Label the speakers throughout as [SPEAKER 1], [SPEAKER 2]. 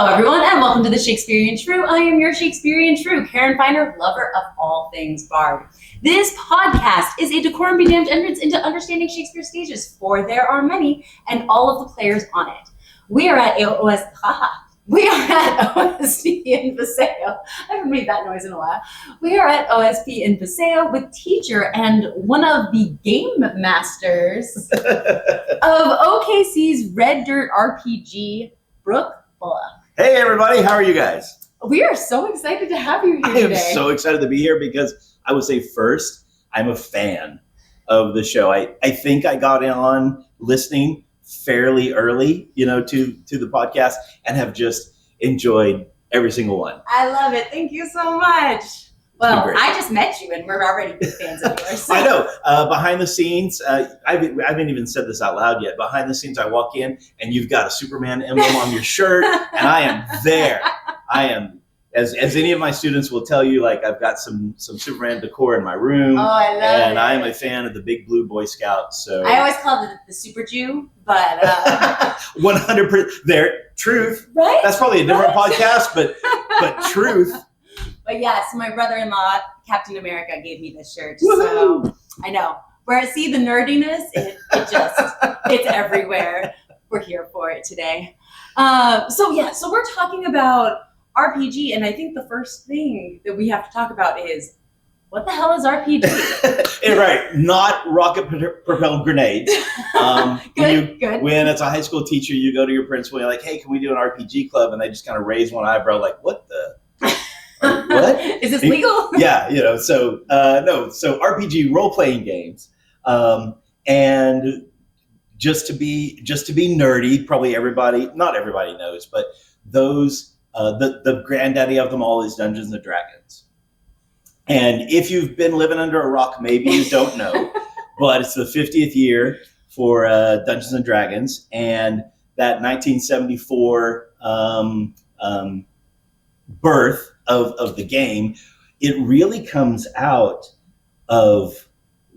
[SPEAKER 1] Hello, everyone, and welcome to the Shakespearean Shrew. I am your Shakespearean Shrew, Karen Feiner, lover of all things bard. This podcast is a decorum be damned entrance into understanding Shakespeare's stages, for there are many, and all of the players on it. We are at OSP in Paseo. I haven't made that noise in a while. We are at OSP in Paseo with teacher and one of the game masters of OKC's Red Dirt RPG, Brook Bullock.
[SPEAKER 2] Hey everybody, how are you guys?
[SPEAKER 1] We are so excited to have you here today.
[SPEAKER 2] I am so excited to be here because I would say first, I'm a fan of the show. I think I got on listening fairly early, to the podcast and have just enjoyed every single one.
[SPEAKER 1] I love it. Thank you so much. Well, I just met you and we're already big fans of yours. So.
[SPEAKER 2] I know. Behind the scenes, I haven't even said this out loud yet. Behind the scenes, I walk in and you've got a Superman emblem on your shirt and I am there. I am, as any of my students will tell you, like I've got some Superman decor in my room.
[SPEAKER 1] Oh, I love it.
[SPEAKER 2] And I am a fan of the Big Blue Boy Scouts. So
[SPEAKER 1] I always call it the Super Jew, but
[SPEAKER 2] 100% there. Truth.
[SPEAKER 1] Right?
[SPEAKER 2] That's probably a different podcast, but truth.
[SPEAKER 1] But yeah, so my brother-in-law, Captain America, gave me this shirt.
[SPEAKER 2] Woo-hoo!
[SPEAKER 1] So I know. Where I see the nerdiness, it's everywhere. We're here for it today. So we're talking about RPG, and I think the first thing that we have to talk about is, what the hell is RPG?
[SPEAKER 2] Right, not rocket-propelled grenades.
[SPEAKER 1] Good.
[SPEAKER 2] When as a high school teacher, you go to your principal, and you're like, hey, can we do an RPG club? And they just kind of raise one eyebrow like, what the... What?
[SPEAKER 1] Is this legal?
[SPEAKER 2] Yeah, so RPG role-playing games. And just to be nerdy, probably not everybody knows, but those, the granddaddy of them all is Dungeons and Dragons. And if you've been living under a rock, maybe you don't know, but it's the 50th year for Dungeons and Dragons, and that 1974 birth of the game, it really comes out of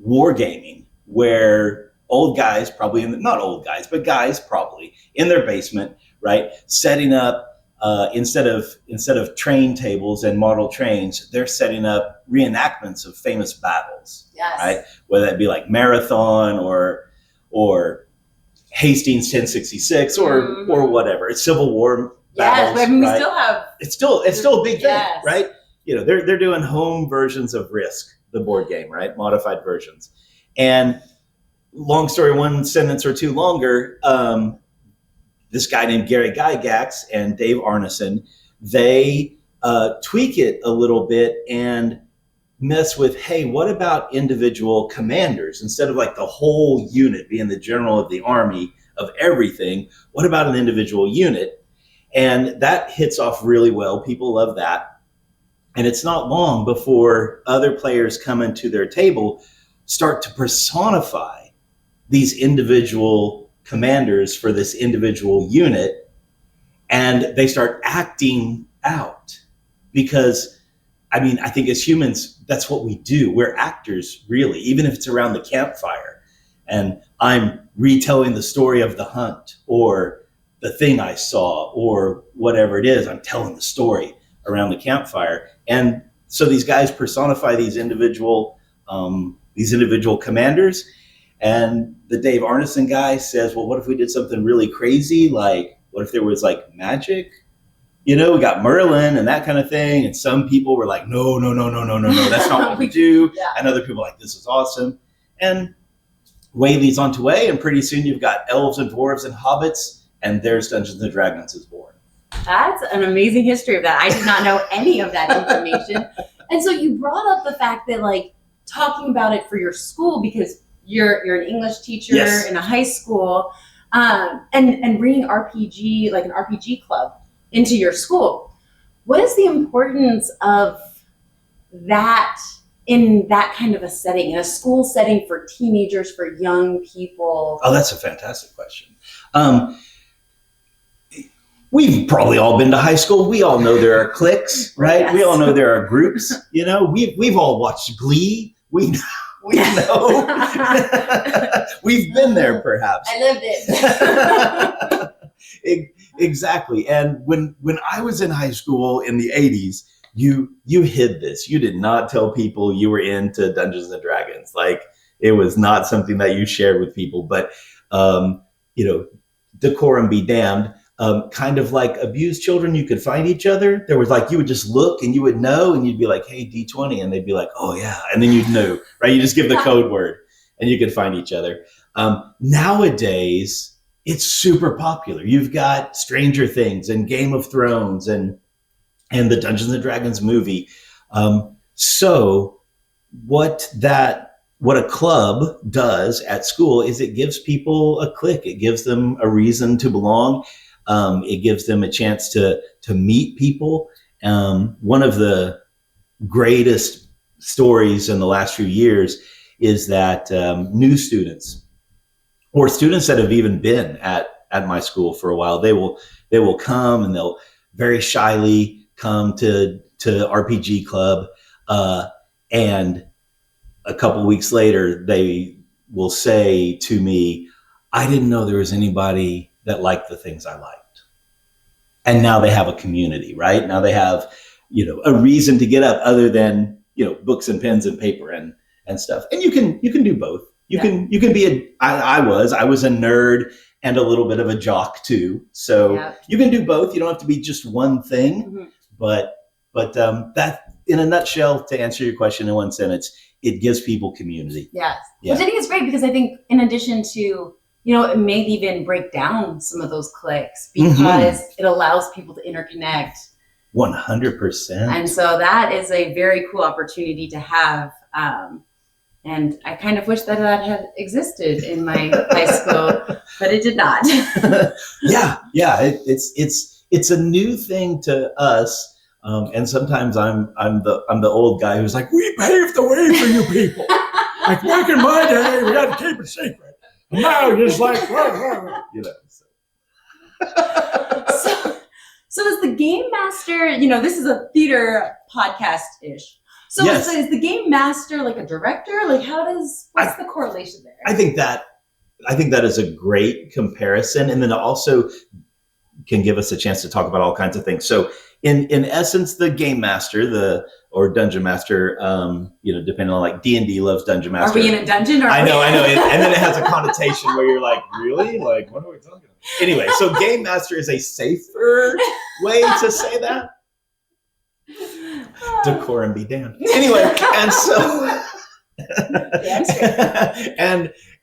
[SPEAKER 2] wargaming, where old guys, probably not old guys, but guys probably in their basement, right, setting up instead of train tables and model trains, they're setting up reenactments of famous battles.
[SPEAKER 1] Yes.
[SPEAKER 2] Right, whether that be like Marathon or Hastings 1066 or whatever. It's Civil War. Battles,
[SPEAKER 1] yes, but we
[SPEAKER 2] right?
[SPEAKER 1] still have.
[SPEAKER 2] It's still a big thing,
[SPEAKER 1] yes.
[SPEAKER 2] Right? They're doing home versions of Risk, the board game, right? Modified versions. And long story, one sentence or two longer. This guy named Gary Gygax and Dave Arneson, they tweak it a little bit and mess with, hey, what about individual commanders instead of like the whole unit being the general of the army of everything? What about an individual unit? And that hits off really well. People love that. And it's not long before other players come into their table, start to personify these individual commanders for this individual unit, and they start acting out. Because, I think as humans, that's what we do. We're actors, really, even if it's around the campfire. And I'm retelling the story of the hunt, or the thing I saw, or whatever it is, I'm telling the story around the campfire. And so these guys personify these individual commanders. And the Dave Arneson guy says, well, what if we did something really crazy? Like, what if there was like magic? We got Merlin and that kind of thing. And some people were like, no, that's not what we do. Yeah. And other people were like, this is awesome. And way leads on to way. And pretty soon you've got elves and dwarves and hobbits, and there's Dungeons and Dragons is born.
[SPEAKER 1] That's an amazing history of that. I did not know any of that information. And so you brought up the fact that, like, talking about it for your school, because you're an English teacher
[SPEAKER 2] yes.
[SPEAKER 1] in a high school, and bringing RPG, like an RPG club, into your school. What is the importance of that in that kind of a setting, in a school setting for teenagers, for young people?
[SPEAKER 2] Oh, that's a fantastic question. We've probably all been to high school. We all know there are cliques, right? Yes. We all know there are groups. We've all watched Glee. We know. We've been there, perhaps.
[SPEAKER 1] I lived it.
[SPEAKER 2] Exactly. And when I was in high school in the 80s, you hid this. You did not tell people you were into Dungeons and Dragons. Like it was not something that you shared with people. But you know, decorum be damned. Kind of like abused children, you could find each other. There was like you would just look and you would know, and you'd be like, "Hey, D20," and they'd be like, "Oh yeah," and then you'd know, right? You just give the code word, and you could find each other. Nowadays, it's super popular. You've got Stranger Things and Game of Thrones and the Dungeons and Dragons movie. So what a club does at school is it gives people a clique. It gives them a reason to belong. It gives them a chance to meet people. One of the greatest stories in the last few years is that new students or students that have even been at my school for a while, they will come and they'll very shyly come to RPG club, and a couple weeks later they will say to me, "I didn't know there was anybody that liked the things I liked." And now they have a community, right? Now they have, a reason to get up other than, books and pens and paper and stuff. And you can do both. You can be I was a nerd and a little bit of a jock too. So you can do both. You don't have to be just one thing. Mm-hmm. But that, in a nutshell, to answer your question in one sentence, it gives people community.
[SPEAKER 1] Yes. Yeah. Which I think is great because I think in addition to, it may even break down some of those cliques because it allows people to interconnect.
[SPEAKER 2] 100%.
[SPEAKER 1] And so that is a very cool opportunity to have. And I kind of wish that had existed in my high school, but it did not.
[SPEAKER 2] Yeah. It's a new thing to us. And sometimes I'm the old guy who's like, "We paved the way for you people. Like back in my day, we had to keep it secret. And now you're just like,
[SPEAKER 1] So is the game master, this is a theater podcast-ish. So yes. Is the game master like a director? Like what's the correlation there?
[SPEAKER 2] I think that is a great comparison. And then it also can give us a chance to talk about all kinds of things. So in essence, the game master, or dungeon master, depending on like D&D loves dungeon master.
[SPEAKER 1] Are we in a dungeon?
[SPEAKER 2] I know. And then it has a connotation where you're like, really? Like, what are we talking about? Anyway, so game master is a safer way to say that. Decorum be damned. Anyway, and so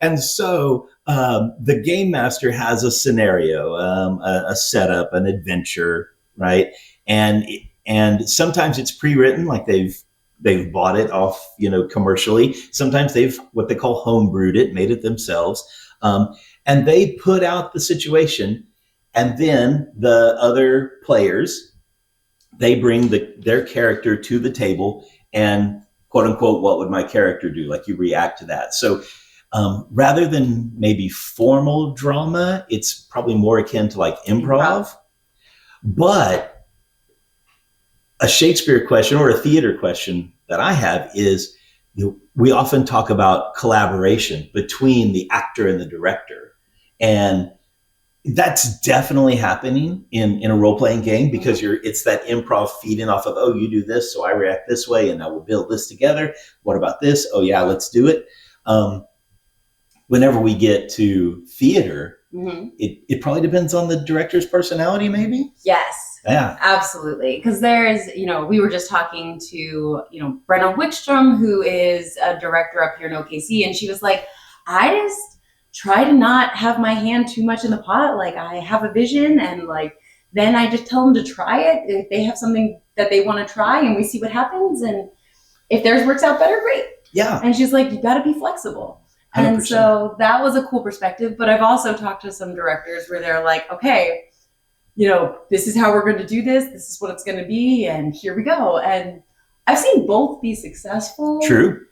[SPEAKER 2] and so the game master has a scenario, a setup, an adventure, right? And sometimes it's pre-written, like they've bought it off, commercially. Sometimes they've what they call homebrewed it, made it themselves, and they put out the situation, and then the other players, they bring their character to the table and quote unquote, what would my character do? Like you react to that. So rather than maybe formal drama, it's probably more akin to like improv. But a Shakespeare question or a theater question that I have is, we often talk about collaboration between the actor and the director. And that's definitely happening in a role-playing game because it's that improv feeding off of, oh, you do this, so I react this way, and now we'll build this together. What about this? Oh yeah, let's do it. Whenever we get to theater, it probably depends on the director's personality, maybe?
[SPEAKER 1] Yes.
[SPEAKER 2] Yeah.
[SPEAKER 1] Absolutely. Because there's, we were just talking to, Brenna Wickstrom, who is a director up here in OKC, and she was like, I just try to not have my hand too much in the pot. Like I have a vision and like, then I just tell them to try it. If they have something that they want to try and we see what happens. And if theirs works out better, great.
[SPEAKER 2] Yeah.
[SPEAKER 1] And she's like, you got to be flexible. 100%. And so that was a cool perspective. But I've also talked to some directors where they're like, okay, this is how we're going to do this. This is what it's going to be. And here we go. And I've seen both be successful.
[SPEAKER 2] True.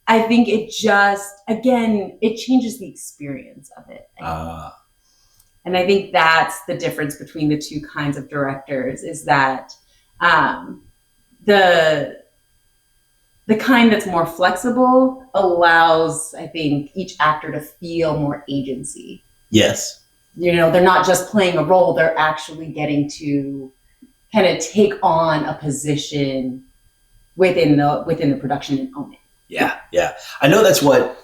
[SPEAKER 1] I think it just, again, it changes the experience of it. And I think that's the difference between the two kinds of directors is that the kind that's more flexible allows, I think, each actor to feel more agency.
[SPEAKER 2] Yes.
[SPEAKER 1] they're not just playing a role, they're actually getting to kind of take on a position within the production and own it.
[SPEAKER 2] Yeah. I know that's what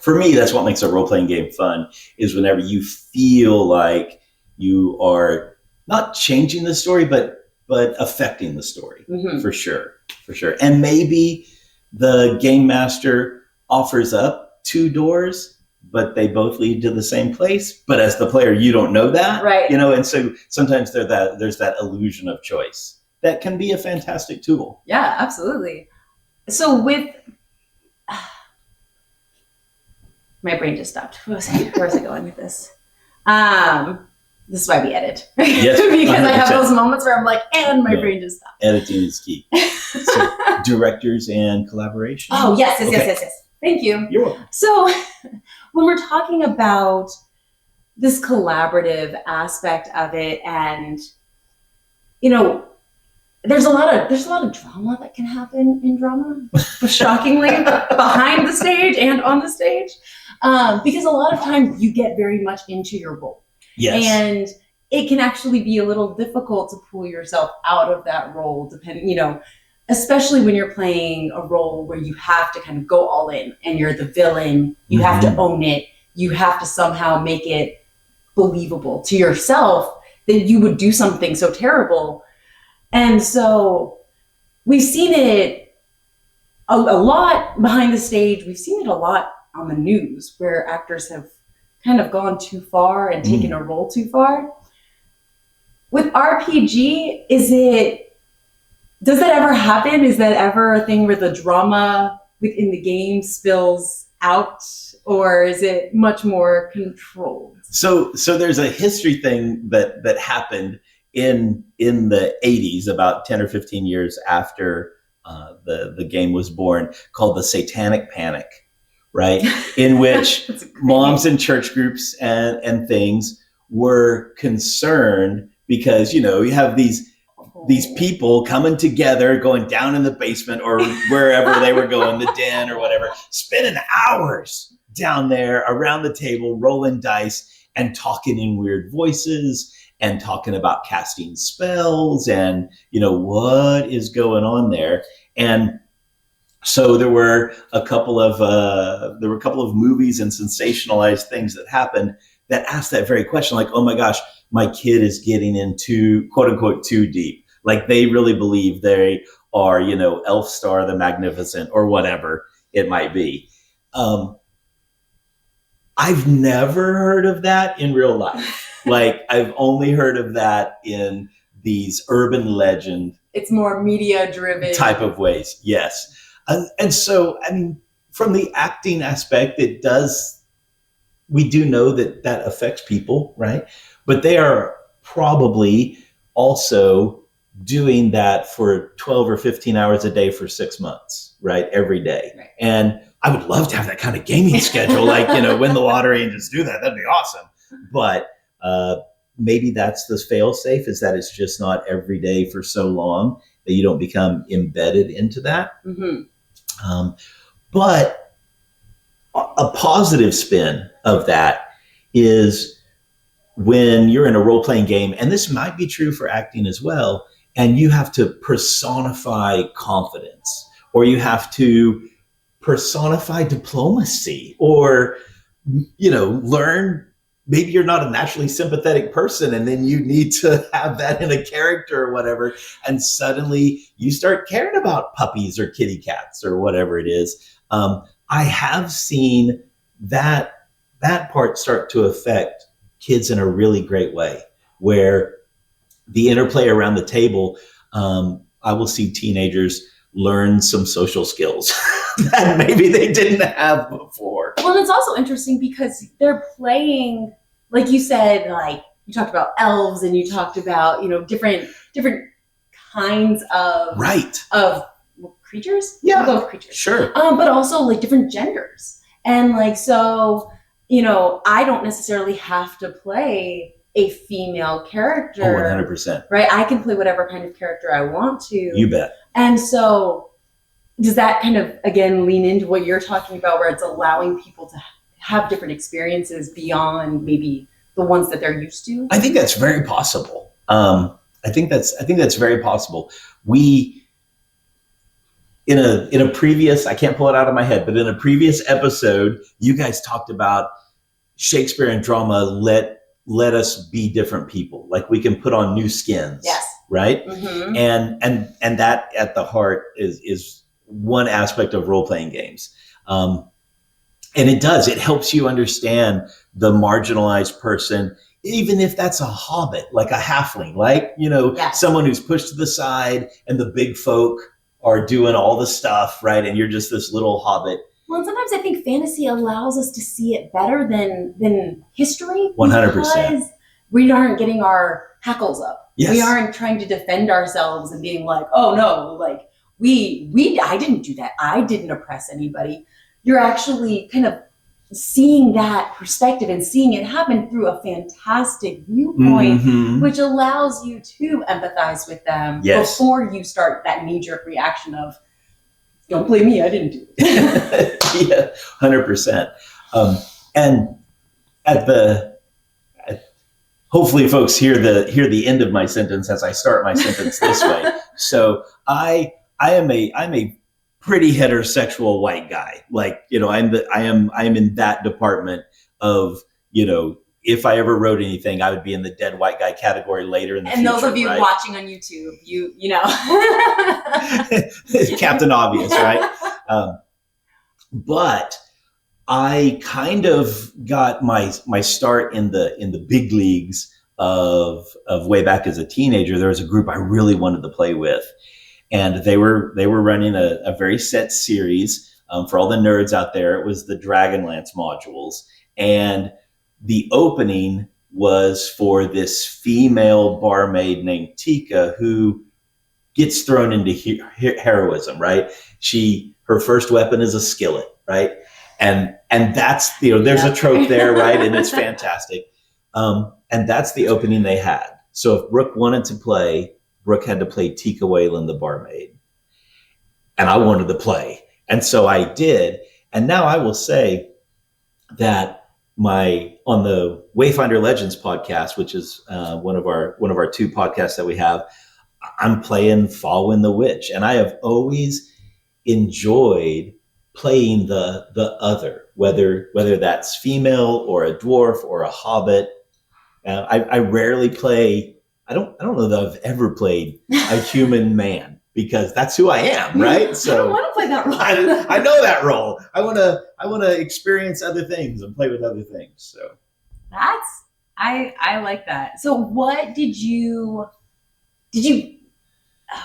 [SPEAKER 2] makes a role-playing game fun, is whenever you feel like you are not changing the story, but affecting the story.
[SPEAKER 1] Mm-hmm.
[SPEAKER 2] For sure. And maybe the game master offers up 2 doors, but they both lead to the same place. But as the player, you don't know that,
[SPEAKER 1] right?
[SPEAKER 2] And so sometimes there's that illusion of choice that can be a fantastic tool.
[SPEAKER 1] Yeah, absolutely. So my brain just stopped. Where was I going with this? This is why we edit.
[SPEAKER 2] Yes,
[SPEAKER 1] because
[SPEAKER 2] 100%.
[SPEAKER 1] I have those moments where I'm like, and my brain just stopped.
[SPEAKER 2] Editing is key. So, directors and collaboration.
[SPEAKER 1] Oh, yes. Thank you.
[SPEAKER 2] You're welcome.
[SPEAKER 1] So when we're talking about this collaborative aspect of it, and there's a lot of drama that can happen in drama, shockingly, behind the stage and on the stage, because a lot of times you get very much into your role.
[SPEAKER 2] Yes.
[SPEAKER 1] And it can actually be a little difficult to pull yourself out of that role, especially when you're playing a role where you have to kind of go all in and you're the villain, you
[SPEAKER 2] Mm-hmm.
[SPEAKER 1] have to own it, you have to somehow make it believable to yourself that you would do something so terrible. And so we've seen it a lot behind the stage. We've seen it a lot on the news where actors have kind of gone too far and taken a role too far. With RPG, does that ever happen? Is that ever a thing where the drama within the game spills out, or is it much more controlled?
[SPEAKER 2] So there's a history thing that happened in the 80s, about 10 or 15 years after the game was born, called the Satanic Panic, right? In which moms in church groups and things were concerned because, you have these people coming together, going down in the basement or wherever they were going, the den or whatever, spending hours down there around the table, rolling dice and talking in weird voices and talking about casting spells and, what is going on there. And so there were a couple of movies and sensationalized things that happened that asked that very question, like, oh my gosh, my kid is getting into quote unquote too deep. Like they really believe they are, Elfstar the Magnificent or whatever it might be. I've never heard of that in real life. Like I've only heard of that in these urban legend.
[SPEAKER 1] It's more media driven
[SPEAKER 2] type of ways. Yes. And so, from the acting aspect, we do know that affects people, right? But they are probably also doing that for 12 or 15 hours a day for 6 months, right? Every day. Right. And I would love to have that kind of gaming schedule, like, win the lottery and just do that. That'd be awesome. But maybe that's the fail safe, is that it's just not every day for so long that you don't become embedded into that.
[SPEAKER 1] Mm-hmm.
[SPEAKER 2] But a positive spin of that is when you're in a role-playing game, and this might be true for acting as well, and you have to personify confidence, or you have to personify diplomacy, or, learn. Maybe you're not a naturally sympathetic person, and then you need to have that in a character or whatever. And suddenly you start caring about puppies or kitty cats or whatever it is. I have seen that part start to affect kids in a really great way, where the interplay around the table, I will see teenagers learn some social skills that maybe they didn't have before.
[SPEAKER 1] Well, it's also interesting because they're playing, like you said, like you talked about elves and you talked about, different kinds of creatures.
[SPEAKER 2] Yeah,
[SPEAKER 1] we'll go with creatures.
[SPEAKER 2] Sure.
[SPEAKER 1] But also like different genders, and like so, I don't necessarily have to play a female character.
[SPEAKER 2] 100%.
[SPEAKER 1] Right? I can play whatever kind of character I want to.
[SPEAKER 2] You bet.
[SPEAKER 1] And so does that kind of, again, lean into what you're talking about, where it's allowing people to have different experiences beyond maybe the ones that they're used to?
[SPEAKER 2] I think that's very possible. I think that's very possible. We in a previous, I can't pull it out of my head, but in a previous episode, you guys talked about Shakespearean drama let us be different people. Like we can put on new skins.
[SPEAKER 1] Yes.
[SPEAKER 2] Right.
[SPEAKER 1] Mm-hmm.
[SPEAKER 2] And that at the heart is one aspect of role playing games. And it helps you understand the marginalized person, even if that's a hobbit, like a halfling, like,
[SPEAKER 1] Yes.
[SPEAKER 2] someone who's pushed to the side and the big folk are doing all the stuff, right? And you're just this little hobbit.
[SPEAKER 1] Well, and sometimes I think fantasy allows us to see it better than history.
[SPEAKER 2] 100%.
[SPEAKER 1] Because we aren't getting our hackles up.
[SPEAKER 2] Yes.
[SPEAKER 1] We aren't trying to defend ourselves and being like, oh no, like I didn't do that. I didn't oppress anybody. You're actually kind of seeing that perspective and seeing it happen through a fantastic viewpoint,
[SPEAKER 2] Mm-hmm.
[SPEAKER 1] which allows you to empathize with them
[SPEAKER 2] Yes.
[SPEAKER 1] before you start that knee-jerk reaction of, don't blame me, I didn't do it.
[SPEAKER 2] Yeah, 100%. And hopefully folks hear the end of my sentence as I start my sentence this way. So I'm a pretty heterosexual white guy. Like, I am in that department of, if I ever wrote anything, I would be in the dead white guy category later in the future.
[SPEAKER 1] And those of you
[SPEAKER 2] right?
[SPEAKER 1] watching on YouTube, you know.
[SPEAKER 2] Captain Obvious, right? But I kind of got my start in the big leagues of way back as a teenager. There was a group I really wanted to play with, and they were running a very set series. For all the nerds out there, it was the Dragonlance modules, and the opening was for this female barmaid named Tika who gets thrown into heroism, right? Her first weapon is a skillet, right? And that's, there's a trope there, right? And it's fantastic. And that's the opening they had. So if Brook wanted to play, Brook had to play Tika Whalen, the barmaid. And I wanted to play. And so I did. And now I will say that on the Wayfinder Legends podcast, which is one of our two podcasts that we have, I'm playing Falwyn the Witch. And I have always enjoyed playing the other, whether that's female or a dwarf or a hobbit. I rarely play. I don't know that I've ever played a human man, because that's who I am, right? So
[SPEAKER 1] I don't want to play that role.
[SPEAKER 2] I know that role. I want to experience other things and play with other things. So
[SPEAKER 1] I like that. So what did you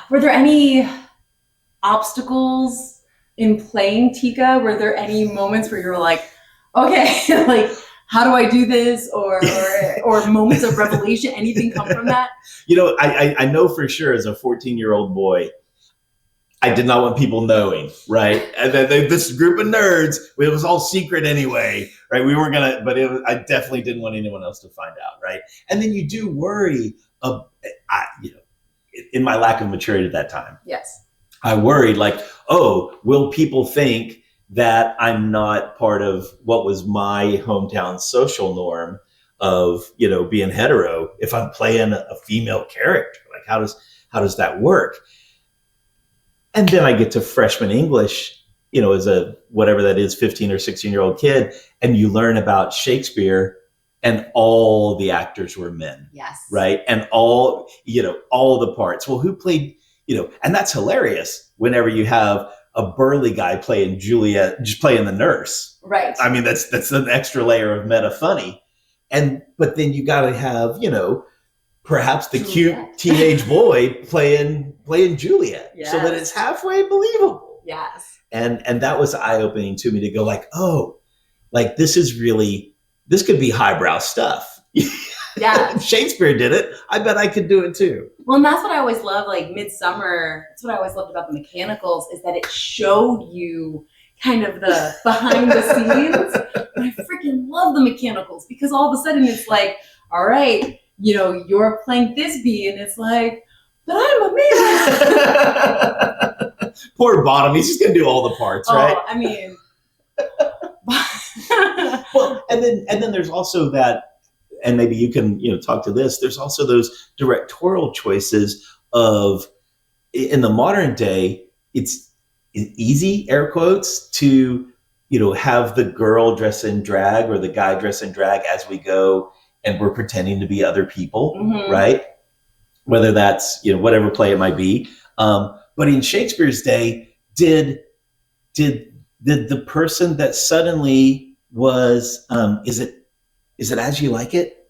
[SPEAKER 1] were there any obstacles in playing Tika? Were there any moments where you were like, okay, like, how do I do this? Or moments of revelation? Anything come from that?
[SPEAKER 2] I know for sure as a 14-year-old boy, I did not want people knowing, right? And then this group of nerds, it was all secret anyway, right? We weren't gonna, but I definitely didn't want anyone else to find out, right? And then you do worry, in my lack of maturity at that time.
[SPEAKER 1] Yes.
[SPEAKER 2] I worried like, oh, will people think that I'm not part of what was my hometown social norm of, being hetero if I'm playing a female character? Like, how does that work? And then I get to freshman English, as a, whatever that is, 15 or 16-year-old kid, and you learn about Shakespeare, and all the actors were men.
[SPEAKER 1] Yes.
[SPEAKER 2] Right. And all the parts. Well, who played, and that's hilarious whenever you have a burly guy playing Juliet, just playing the nurse.
[SPEAKER 1] Right.
[SPEAKER 2] I mean, that's an extra layer of meta funny. But then you got to have, perhaps the
[SPEAKER 1] Juliet.
[SPEAKER 2] cute teenage boy playing Juliet,
[SPEAKER 1] Yes.
[SPEAKER 2] so that it's halfway believable.
[SPEAKER 1] Yes.
[SPEAKER 2] And that was eye-opening to me to go like, oh, like this could be highbrow stuff.
[SPEAKER 1] Yeah.
[SPEAKER 2] If Shakespeare did it, I bet I could do it too.
[SPEAKER 1] Well, and that's what I always love, like Midsummer. That's what I always loved about the Mechanicals, is that it showed you kind of the behind the scenes. And I freaking love the Mechanicals, because all of a sudden it's like, all right, you're playing Thisbe, and it's like, but I'm a man.
[SPEAKER 2] Poor Bottom, he's just gonna do all the parts, right?
[SPEAKER 1] I mean,
[SPEAKER 2] Well, and then there's also that and maybe you can, talk to this. There's also those directorial choices of, in the modern day, it's easy, air quotes, to, have the girl dress in drag or the guy dress in drag as we go, and we're pretending to be other people, right? Whether that's, whatever play it might be. But in Shakespeare's day, did the person that suddenly was, is it As You Like It?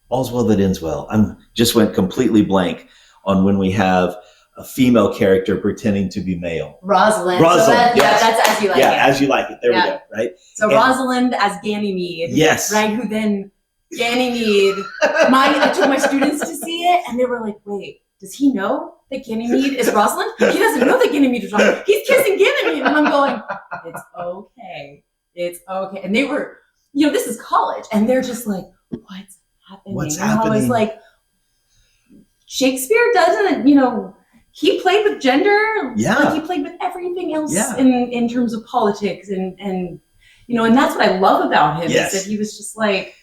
[SPEAKER 2] All's Well That Ends Well. Just went completely blank on when we have a female character pretending to be male.
[SPEAKER 1] Rosalind.
[SPEAKER 2] Yes.
[SPEAKER 1] Yeah, that's As You Like It.
[SPEAKER 2] Yeah, As You Like It. There we go, right?
[SPEAKER 1] So Rosalind as Ganymede.
[SPEAKER 2] Yes.
[SPEAKER 1] Right, who then Ganymede. I took my students to see it, and they were like, wait, does he know that Ganymede is Rosalind? He doesn't know that Ganymede is Rosalind. He's kissing Ganymede. And I'm going, it's okay. It's okay. And they were, this is college, and they're just like, what's happening?
[SPEAKER 2] What's
[SPEAKER 1] and
[SPEAKER 2] happening?
[SPEAKER 1] I was like, Shakespeare doesn't, he played with gender.
[SPEAKER 2] Yeah.
[SPEAKER 1] Like he played with everything else
[SPEAKER 2] Yeah.
[SPEAKER 1] in terms of politics. And and that's what I love about him,
[SPEAKER 2] Yes.
[SPEAKER 1] is that he was just like,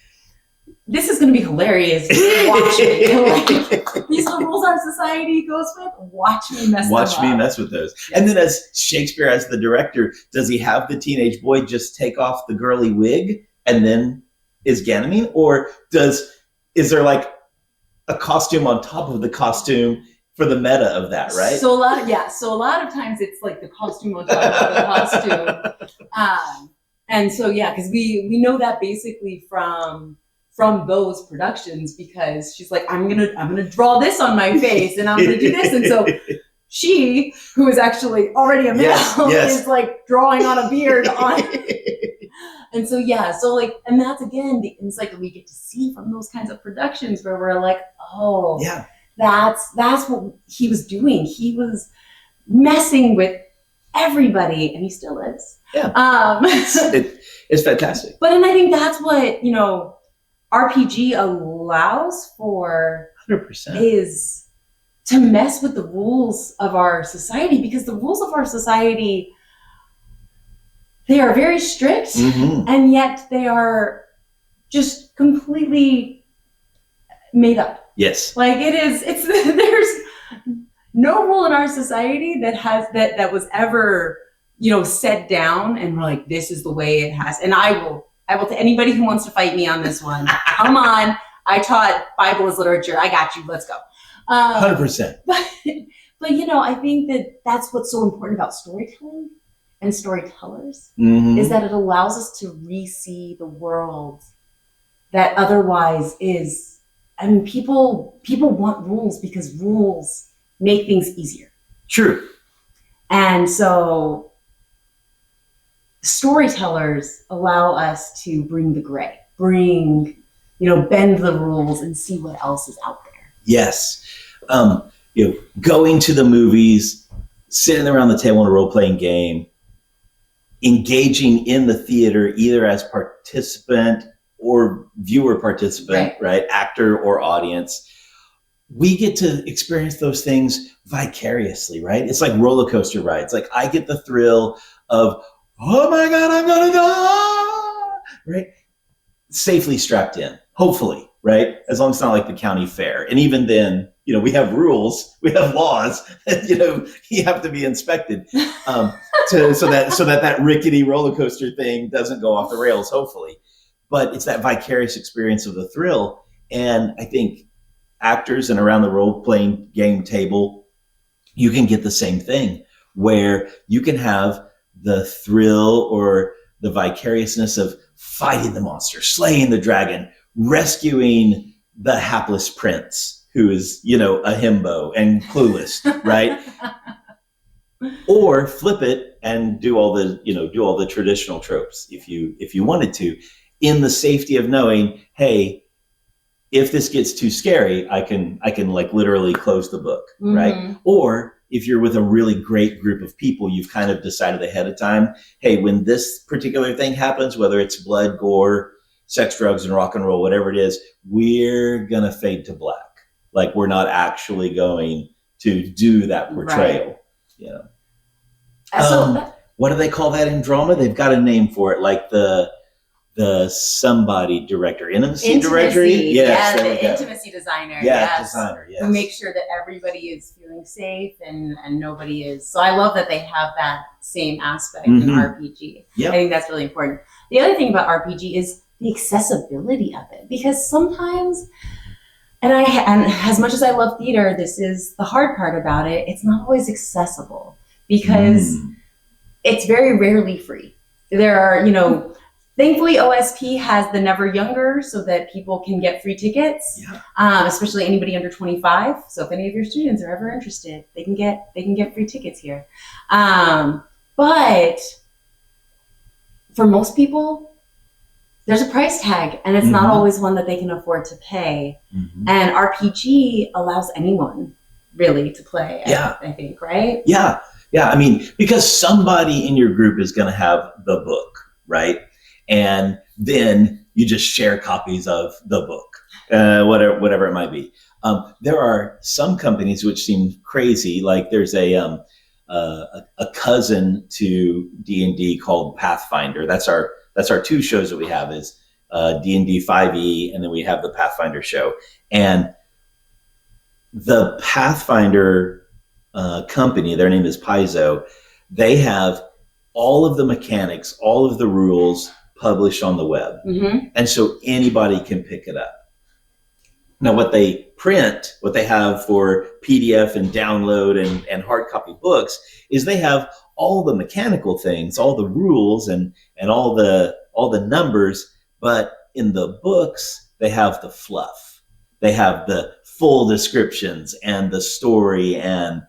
[SPEAKER 1] this is going to be hilarious. Just watch me. Like, these are the rules our society goes with. Watch me mess them up.
[SPEAKER 2] Watch me mess with those. Yes. And then as Shakespeare, as the director, does he have the teenage boy just take off the girly wig and then is Ganymede? Or is there like a costume on top of the costume for the meta of that, right?
[SPEAKER 1] So a lot of times it's like the costume on top of the costume. And so, because we know that basically from those productions, because she's like, I'm gonna draw this on my face and I'm gonna do this. And so she, who is actually already a male, is like drawing on a beard on it. And so, and that's again the insight that we get to see from those kinds of productions, where we're like, oh, that's what he was doing. He was messing with everybody, and he still is.
[SPEAKER 2] Yeah. It's fantastic.
[SPEAKER 1] But I think that's what, RPG allows for
[SPEAKER 2] 100%.
[SPEAKER 1] is to mess with the rules of our society, because the rules of our society, they are very strict, and yet they are just completely made up.
[SPEAKER 2] Yes.
[SPEAKER 1] Like there's no rule in our society that was ever, set down and we're like, this is the way it has. And I will to anybody who wants to fight me on this one, come on. I taught Bible as literature. I got you. Let's go.
[SPEAKER 2] 100%.
[SPEAKER 1] But I think that's what's so important about storytelling and storytellers, is that it allows us to re-see the world that otherwise is. I mean, people want rules because rules make things easier.
[SPEAKER 2] True.
[SPEAKER 1] And so storytellers allow us to bring the gray, bend the rules and see what else is out there.
[SPEAKER 2] Yes. Going to the movies, sitting around the table in a role-playing game, engaging in the theater either as participant or viewer participant, right? Actor or audience. We get to experience those things vicariously, right? It's like roller coaster rides. Like I get the thrill of, oh my God, I'm gonna die, right? Safely strapped in, hopefully, right? As long as it's not like the county fair. And even then, we have rules, we have laws, and, you have to be inspected so that rickety roller coaster thing doesn't go off the rails, hopefully. But it's that vicarious experience of the thrill. And I think actors and around the role-playing game table, you can get the same thing, where you can have the thrill or the vicariousness of fighting the monster, slaying the dragon, rescuing the hapless prince who is, a himbo and clueless, right? Or flip it and do all the traditional tropes if you wanted to, in the safety of knowing, hey, if this gets too scary, I can like literally close the book, right? Or if you're with a really great group of people, you've kind of decided ahead of time, hey, when this particular thing happens, whether it's blood, gore, sex, drugs, and rock and roll, whatever it is, we're going to fade to black. Like we're not actually going to do that portrayal. Right. What do they call that in drama? They've got a name for it, like the the somebody director, intimacy
[SPEAKER 1] Intimacy,
[SPEAKER 2] directory. Yes,
[SPEAKER 1] yeah,
[SPEAKER 2] there we
[SPEAKER 1] the
[SPEAKER 2] go.
[SPEAKER 1] intimacy designer.
[SPEAKER 2] Yeah,
[SPEAKER 1] Yes.
[SPEAKER 2] designer. Yes.
[SPEAKER 1] Who makes sure that everybody is feeling safe and nobody is. So I love that they have that same aspect in RPG.
[SPEAKER 2] Yep.
[SPEAKER 1] I think that's really important. The other thing about RPG is the accessibility of it, because sometimes, and as much as I love theater, this is the hard part about it. It's not always accessible because it's very rarely free. There are, thankfully OSP has the Never Younger so that people can get free tickets, especially anybody under 25. So if any of your students are ever interested, they can get free tickets here. But for most people, there's a price tag, and it's not always one that they can afford to pay. And RPG allows anyone really to play, I think, right?
[SPEAKER 2] Yeah. I mean, because somebody in your group is going to have the book, right? And then you just share copies of the book, whatever it might be. There are some companies which seem crazy, like there's a cousin to D&D called Pathfinder. That's our two shows that we have is D&D 5e, and then we have the Pathfinder show. And the Pathfinder company, their name is Paizo, they have all of the mechanics, all of the rules published on the web. And so anybody can pick it up. Now, what they print, what they have for PDF and download and hard copy books is they have all the mechanical things, all the rules and all the numbers, but in the books, they have the fluff. They have the full descriptions and the story and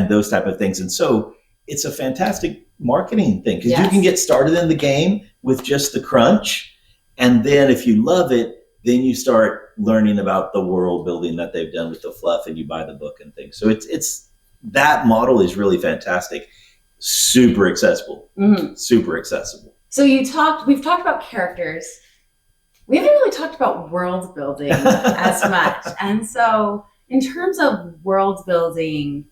[SPEAKER 2] those type of things. And so it's a fantastic marketing thing because you can get started in the game with just the crunch. And then if you love it, then you start learning about the world building that they've done with the fluff, and you buy the book and things. So it's that model is really fantastic. Super accessible. Super accessible.
[SPEAKER 1] So we've talked about characters. We haven't really talked about world building as much. And so in terms of world building,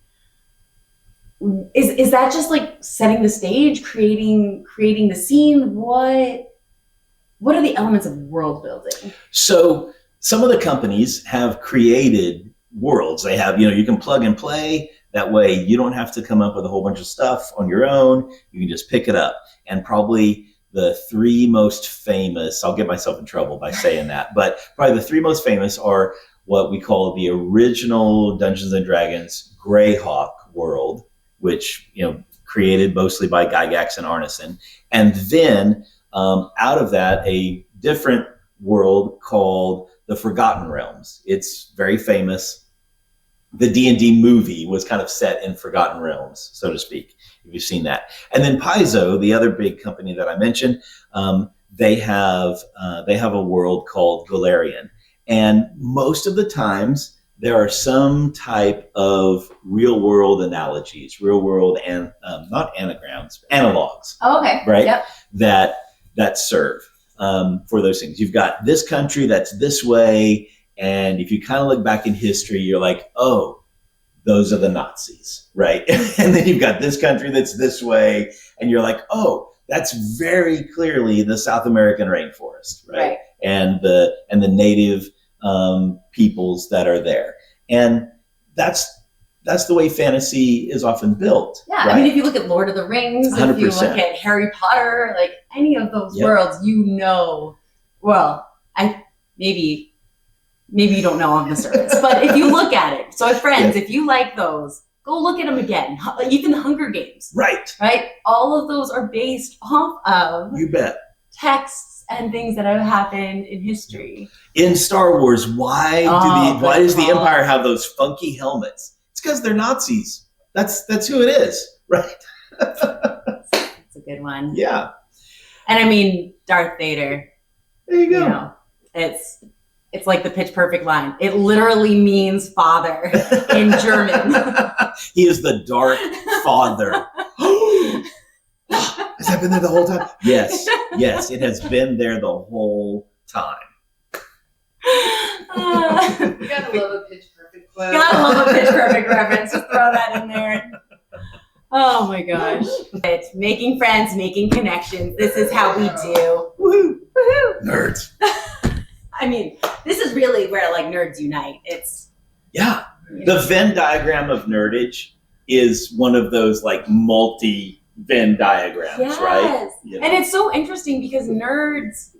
[SPEAKER 1] is that just like setting the stage, creating the scene? What are the elements of world building? So
[SPEAKER 2] some of the companies have created worlds. They have, you can plug and play. That way you don't have to come up with a whole bunch of stuff on your own. You can just pick it up. And probably the three most famous, I'll get myself in trouble by saying that, but probably the three most famous are what we call the original Dungeons and Dragons Greyhawk world, which, created mostly by Gygax and Arneson. And then out of that, a different world called the Forgotten Realms. It's very famous. The D&D movie was kind of set in Forgotten Realms, so to speak, if you've seen that. And then Paizo, the other big company that I mentioned, they have a world called Golarion. And most of the times, there are some type of real world analogies, real world and not anagrams, analogs.
[SPEAKER 1] Oh, okay.
[SPEAKER 2] Right?
[SPEAKER 1] Yep.
[SPEAKER 2] That serve for those things. You've got this country that's this way, and if you kind of look back in history, you're like, oh, those are the Nazis, right? And then you've got this country that's this way, and you're like, oh, that's very clearly the South American rainforest, right? And the native peoples that are there. And that's the way fantasy is often built.
[SPEAKER 1] Yeah,
[SPEAKER 2] right?
[SPEAKER 1] I mean, if you look at Lord of the Rings,
[SPEAKER 2] 100%.
[SPEAKER 1] If you look at Harry Potter, like any of those worlds, well, maybe you don't know on the surface, but if you look at it, so friends, if you like those, go look at them again. Even Hunger Games. Right? All of those are based off of texts and things that have happened in history.
[SPEAKER 2] In Star Wars, why does the Empire have those funky helmets? It's because they're Nazis. That's who it is, right?
[SPEAKER 1] That's a good one.
[SPEAKER 2] Yeah.
[SPEAKER 1] And I mean, Darth Vader.
[SPEAKER 2] There you go.
[SPEAKER 1] It's like the Pitch Perfect line. It literally means father in German.
[SPEAKER 2] He is the Dark Father. Has that been there the whole time? Yes, it has been there the whole time.
[SPEAKER 3] You gotta love a Pitch Perfect quote.
[SPEAKER 1] Gotta love a Pitch Perfect reference. Just throw that in there. Oh my gosh. It's making friends, making connections. This is how we do.
[SPEAKER 2] Woohoo!
[SPEAKER 1] Woohoo!
[SPEAKER 2] Nerds.
[SPEAKER 1] I mean, this is really where like nerds unite. It's
[SPEAKER 2] Yeah. The Venn diagram of nerdage is one of those like multi-Venn diagrams, right?
[SPEAKER 1] yes.
[SPEAKER 2] You know?
[SPEAKER 1] And it's so interesting because nerds,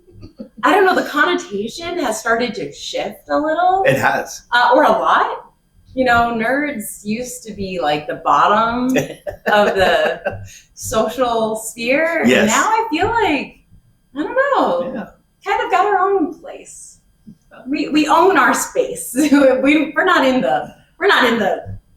[SPEAKER 1] I don't know, the connotation has started to shift a little.
[SPEAKER 2] It has.
[SPEAKER 1] Or a lot. You know, nerds used to be like the bottom of the social sphere.
[SPEAKER 2] Yes.
[SPEAKER 1] And now I feel like, I don't know,
[SPEAKER 2] Yeah.
[SPEAKER 1] kind of got our own place. We own our space. We're not in the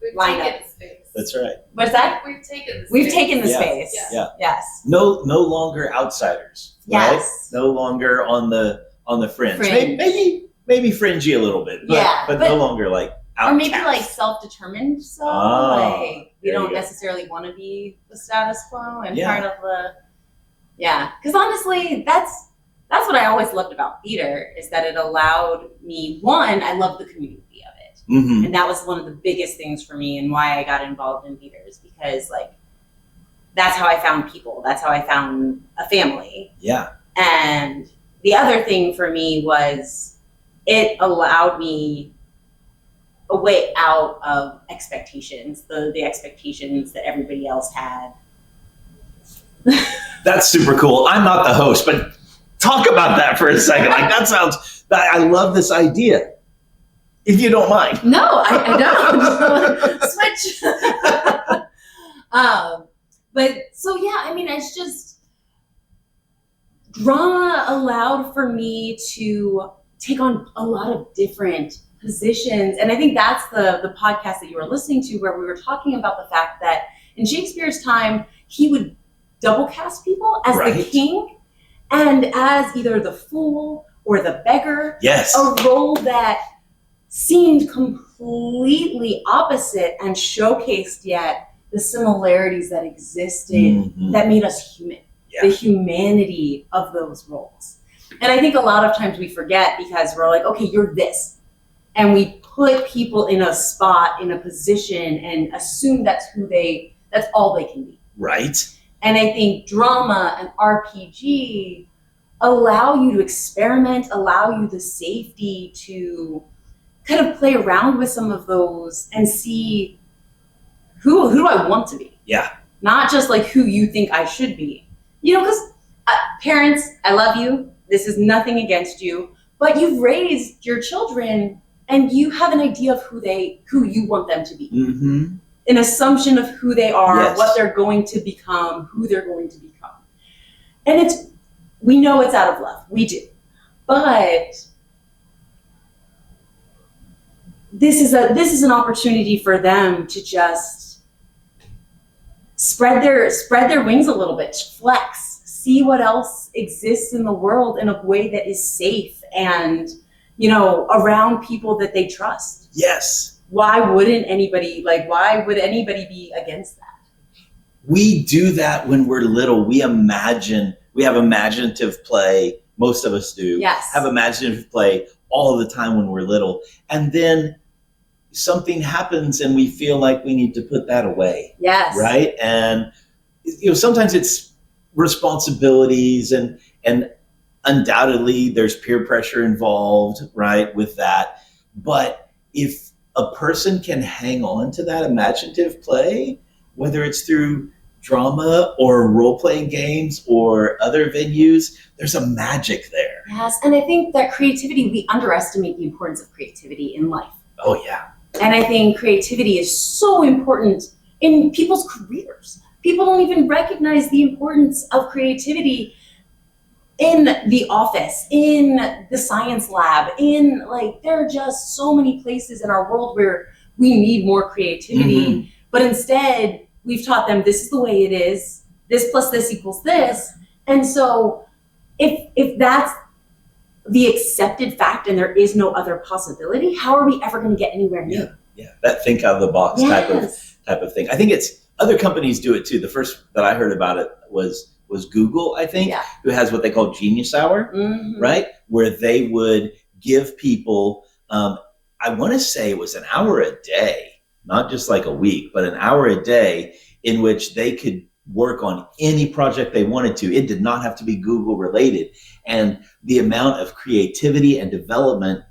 [SPEAKER 3] We've
[SPEAKER 1] lineup.
[SPEAKER 3] taken the space.
[SPEAKER 2] That's right.
[SPEAKER 1] What's that?
[SPEAKER 3] We've taken the space.
[SPEAKER 1] We've taken the
[SPEAKER 2] Yeah.
[SPEAKER 1] space.
[SPEAKER 3] Yeah.
[SPEAKER 2] Yeah.
[SPEAKER 1] Yes.
[SPEAKER 2] No longer outsiders. Right?
[SPEAKER 1] Yes.
[SPEAKER 2] No longer on the fringe.
[SPEAKER 1] Fringe.
[SPEAKER 2] Maybe fringy a little bit. But,
[SPEAKER 1] Yeah,
[SPEAKER 2] but
[SPEAKER 1] but-
[SPEAKER 2] no longer like outcast.
[SPEAKER 1] Or maybe like self-determined. So
[SPEAKER 2] Ah,
[SPEAKER 1] like we
[SPEAKER 2] there you
[SPEAKER 1] don't
[SPEAKER 2] go.
[SPEAKER 1] necessarily want to be the status quo and
[SPEAKER 2] Yeah.
[SPEAKER 1] part of the because honestly that's what I always loved about theater is that it allowed me I love the community of it,
[SPEAKER 2] Mhm.
[SPEAKER 1] and that was one of the biggest things for me and why I got involved in theaters because like that's how I found people, that's how I found a family.
[SPEAKER 2] Yeah.
[SPEAKER 1] And the other thing for me was it allowed me a way out of expectations, the expectations that everybody else had.
[SPEAKER 2] That's super cool. I'm not the host, but talk about that for a second. Like I love this idea. If you don't mind.
[SPEAKER 1] No, I don't. Switch. But so yeah, I mean, it's just drama allowed for me to take on a lot of different positions. And I think that's the podcast that you were listening to where we were talking about the fact that in Shakespeare's time, he would double cast people as the
[SPEAKER 2] Right.
[SPEAKER 1] king and as either the fool or the beggar,
[SPEAKER 2] Yes.
[SPEAKER 1] a role that seemed completely opposite and showcased yet the similarities that existed
[SPEAKER 2] Mhm.
[SPEAKER 1] that made us human,
[SPEAKER 2] Yeah.
[SPEAKER 1] the humanity of those roles. And I think a lot of times we forget because we're like, okay, you're this. And we put people in a spot, in a position, and assume that's all they can be.
[SPEAKER 2] Right.
[SPEAKER 1] And I think drama and RPG allow you to experiment, allow you the safety to kind of play around with some of those and see who do I want to be?
[SPEAKER 2] Yeah.
[SPEAKER 1] Not just like who you think I should be. You know, because parents, I love you. This is nothing against you, but you've raised your children and you have an idea of who you want them to be.
[SPEAKER 2] Mm-hmm.
[SPEAKER 1] An assumption of who they are,
[SPEAKER 2] Yes.
[SPEAKER 1] what they're going to become, who they're going to become. And we know it's out of love. We do. But this is an opportunity for them to just spread their wings a little bit, flex, see what else exists in the world in a way that is safe and, you know, around people that they trust.
[SPEAKER 2] Yes.
[SPEAKER 1] Why would anybody be against that?
[SPEAKER 2] We do that when we're little. We have imaginative play. Most of us do.
[SPEAKER 1] Yes.
[SPEAKER 2] Have imaginative play all the time when we're little. And then something happens and we feel like we need to put that away.
[SPEAKER 1] Yes.
[SPEAKER 2] Right? And you know, sometimes it's responsibilities and undoubtedly there's peer pressure involved, right, with that. But if a person can hang on to that imaginative play, whether it's through drama or role-playing games or other venues, there's a magic there.
[SPEAKER 1] Yes, and I think that creativity, we underestimate the importance of creativity in life.
[SPEAKER 2] Oh, yeah.
[SPEAKER 1] And I think creativity is so important in people's careers. People don't even recognize the importance of creativity in the office, in the science lab, there are just so many places in our world where we need more creativity.
[SPEAKER 2] Mhm.
[SPEAKER 1] But instead, we've taught them this is the way it is, this plus this equals this. And so if that's the accepted fact and there is no other possibility, how are we ever going to get anywhere new?
[SPEAKER 2] Yeah. That think out of the box type of thing. I think it's other companies do it too. The first that I heard about it was Google, I think,
[SPEAKER 1] Yeah.
[SPEAKER 2] who has what they call Genius Hour,
[SPEAKER 1] Mhm.
[SPEAKER 2] right? Where they would give people, I want to say it was an hour a day, not just like a week, but an hour a day in which they could work on any project they wanted to. It did not have to be Google related. And the amount of creativity and development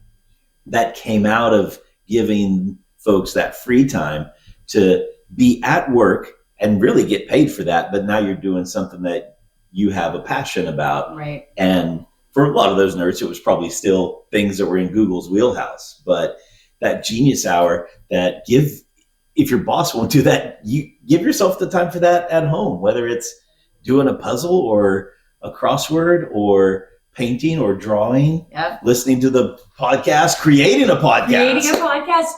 [SPEAKER 2] that came out of giving folks that free time to be at work and really get paid for that, but now you're doing something that you have a passion about.
[SPEAKER 1] Right.
[SPEAKER 2] And for a lot of those nerds, it was probably still things that were in Google's wheelhouse. But that genius hour, if your boss won't do that, you give yourself the time for that at home, whether it's doing a puzzle or a crossword or painting or drawing, listening to the podcast, creating a podcast,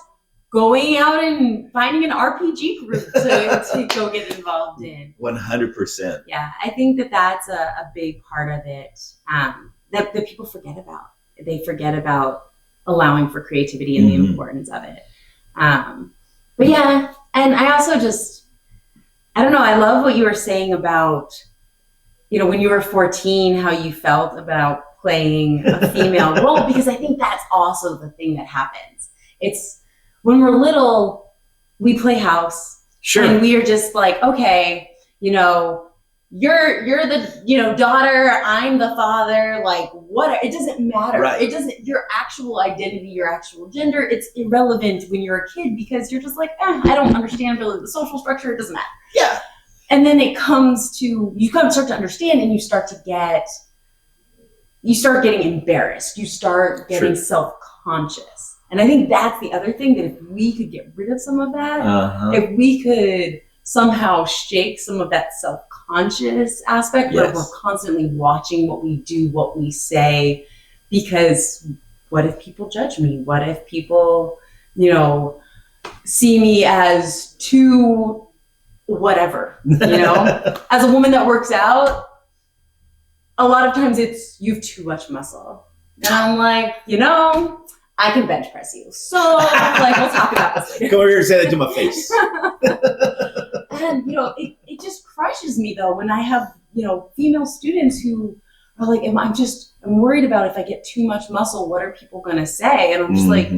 [SPEAKER 1] going out and finding an RPG group to go get involved in.
[SPEAKER 2] 100%.
[SPEAKER 1] Yeah, I think that that's a big part of it that people forget about. They forget about allowing for creativity and the importance of it. But yeah, and I also I don't know, I love what you were saying about, when you were 14, how you felt about playing a female role, because I think that's also the thing that happens. It's when we're little, we play house.
[SPEAKER 2] Sure.
[SPEAKER 1] And we are just like, okay, you're the daughter, I'm the father, like what, it doesn't matter.
[SPEAKER 2] Right.
[SPEAKER 1] It doesn't, your actual identity, your actual gender, it's irrelevant when you're a kid, because you're just like, I don't understand really the social structure, it doesn't matter.
[SPEAKER 2] Yeah.
[SPEAKER 1] And then you kind of start to understand, and you start getting embarrassed, you start getting self-conscious. And I think that's the other thing, that if we could get rid of some of that, if we could somehow shake some of that self-conscious aspect, where we're constantly watching what we do, what we say, because what if people judge me? What if people, see me as too whatever, As a woman that works out, a lot of times it's, you have too much muscle. And I'm like, I can bench press you. So we'll talk about this later.
[SPEAKER 2] Come over here and say that to my face.
[SPEAKER 1] And, it just crushes me though, when I have, female students who are like, I'm worried about if I get too much muscle, what are people going to say? And I'm just like,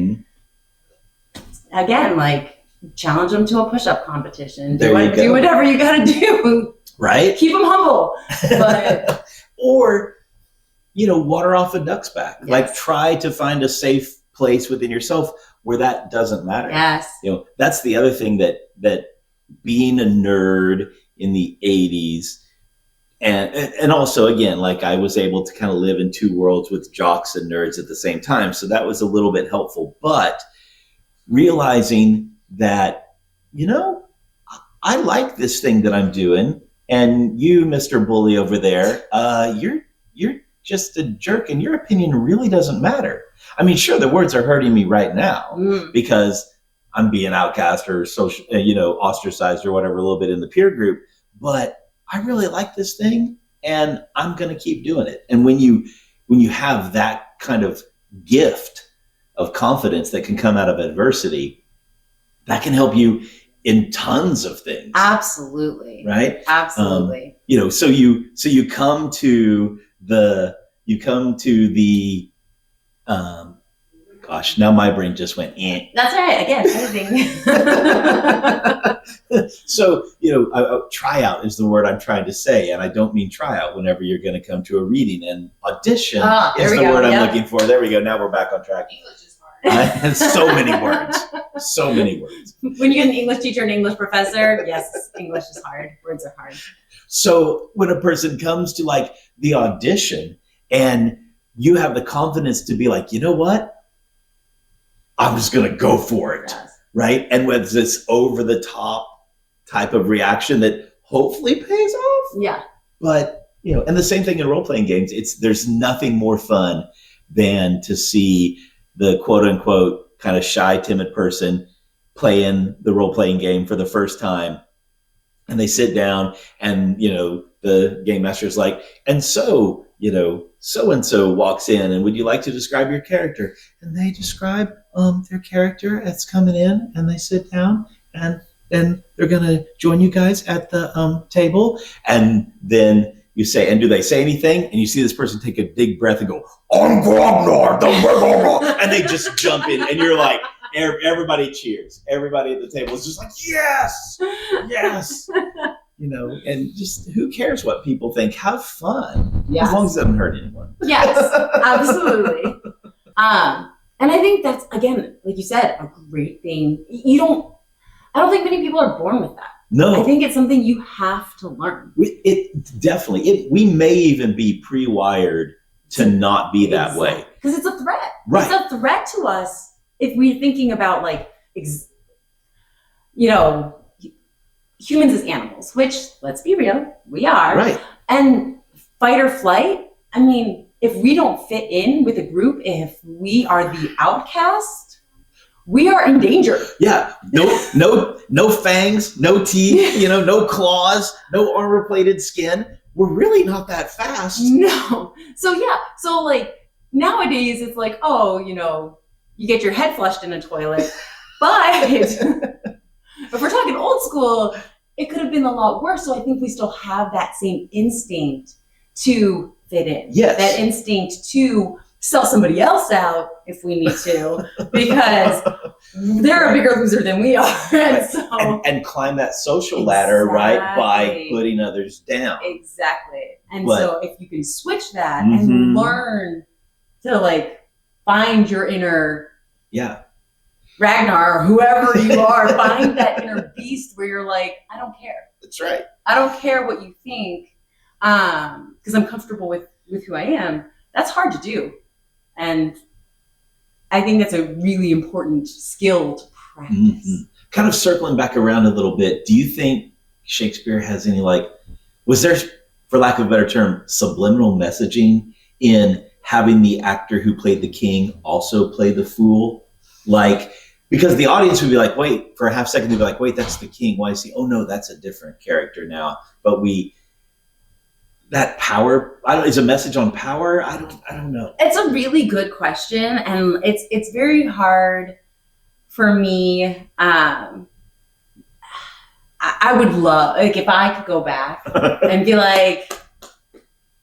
[SPEAKER 1] again, challenge them to a push-up competition. Do whatever you got to do.
[SPEAKER 2] Right.
[SPEAKER 1] Keep them humble. But
[SPEAKER 2] or, water off a duck's back.
[SPEAKER 1] Yes.
[SPEAKER 2] Try to find a safe place within yourself where that doesn't matter.
[SPEAKER 1] Yes.
[SPEAKER 2] That's the other thing that being a nerd in the 80s, and also, again, I was able to kind of live in two worlds with jocks and nerds at the same time. So that was a little bit helpful. But realizing that, I like this thing that I'm doing, and you, Mr. Bully over there, you're just a jerk, and your opinion really doesn't matter. I mean, sure, the words are hurting me right now because I'm being outcast or social, ostracized or whatever, a little bit in the peer group, but I really like this thing and I'm going to keep doing it. And when you have that kind of gift of confidence that can come out of adversity, that can help you in tons of things.
[SPEAKER 1] Absolutely.
[SPEAKER 2] Right?
[SPEAKER 1] Absolutely.
[SPEAKER 2] So you come to the gosh, now my brain just went
[SPEAKER 1] That's all right. Again, editing.
[SPEAKER 2] So, tryout is the word I'm trying to say. And I don't mean tryout whenever you're going to come to a reading, and audition is the word I'm looking for. There we go. Now we're back on track.
[SPEAKER 3] English is hard.
[SPEAKER 2] So many words. So many words.
[SPEAKER 1] When you get an English teacher and English professor, yes, English is hard. Words are hard.
[SPEAKER 2] So when a person comes to the audition and you have the confidence to be like, you know what? I'm just going to go for it.
[SPEAKER 1] Yes.
[SPEAKER 2] Right. And with this over the top type of reaction that hopefully pays off.
[SPEAKER 1] Yeah.
[SPEAKER 2] But, and the same thing in role-playing games, there's nothing more fun than to see the quote unquote kind of shy, timid person playing the role-playing game for the first time. And they sit down and, the game master is like, and so, so-and-so walks in, and would you like to describe your character? And they describe their character that's coming in, and they sit down, and then they're going to join you guys at the table. And then you say, and do they say anything? And you see this person take a big breath and go, I'm Grognar, and they just jump in, and you're like, everybody cheers. Everybody at the table is just like, yes, yes. and just who cares what people think? Have fun.
[SPEAKER 1] Yes.
[SPEAKER 2] As long as it doesn't hurt anyone.
[SPEAKER 1] Yes, absolutely. And I think that's, again, like you said, a great thing. I don't think many people are born with that.
[SPEAKER 2] No.
[SPEAKER 1] I think it's something you have to learn.
[SPEAKER 2] We may even be pre-wired to not be that way.
[SPEAKER 1] Because it's a threat.
[SPEAKER 2] Right.
[SPEAKER 1] It's a threat to us if we're thinking about humans as animals, which, let's be real, we are.
[SPEAKER 2] Right.
[SPEAKER 1] And fight or flight, I mean, if we don't fit in with a group, if we are the outcast, we are in danger.
[SPEAKER 2] Yeah. No fangs, no teeth, no claws, no armor-plated skin. We're really not that fast.
[SPEAKER 1] No. So nowadays it's like, you get your head flushed in a toilet. But if we're talking old school, it could have been a lot worse. So I think we still have that same instinct to fit in.
[SPEAKER 2] Yes.
[SPEAKER 1] That instinct to sell somebody else out if we need to, because they're a bigger loser than we are.
[SPEAKER 2] And climb that social ladder, right, by putting others down.
[SPEAKER 1] Exactly. And so if you can switch that and learn to find your inner Ragnar or whoever you are, find that inner beast where you're like, I don't care.
[SPEAKER 2] That's right.
[SPEAKER 1] I don't care what you think, because I'm comfortable with who I am. That's hard to do. And I think that's a really important skill to practice. Mm-hmm.
[SPEAKER 2] Kind of circling back around a little bit, do you think Shakespeare has any, was there, for lack of a better term, subliminal messaging in having the actor who played the king also play the fool? Because the audience would be like, wait, for a half second, they'd be like, wait, that's the king. Why is he? Oh no, that's a different character now. But that power, is a message on power? I don't know.
[SPEAKER 1] It's a really good question, and it's very hard for me. I would love, if I could go back and be like,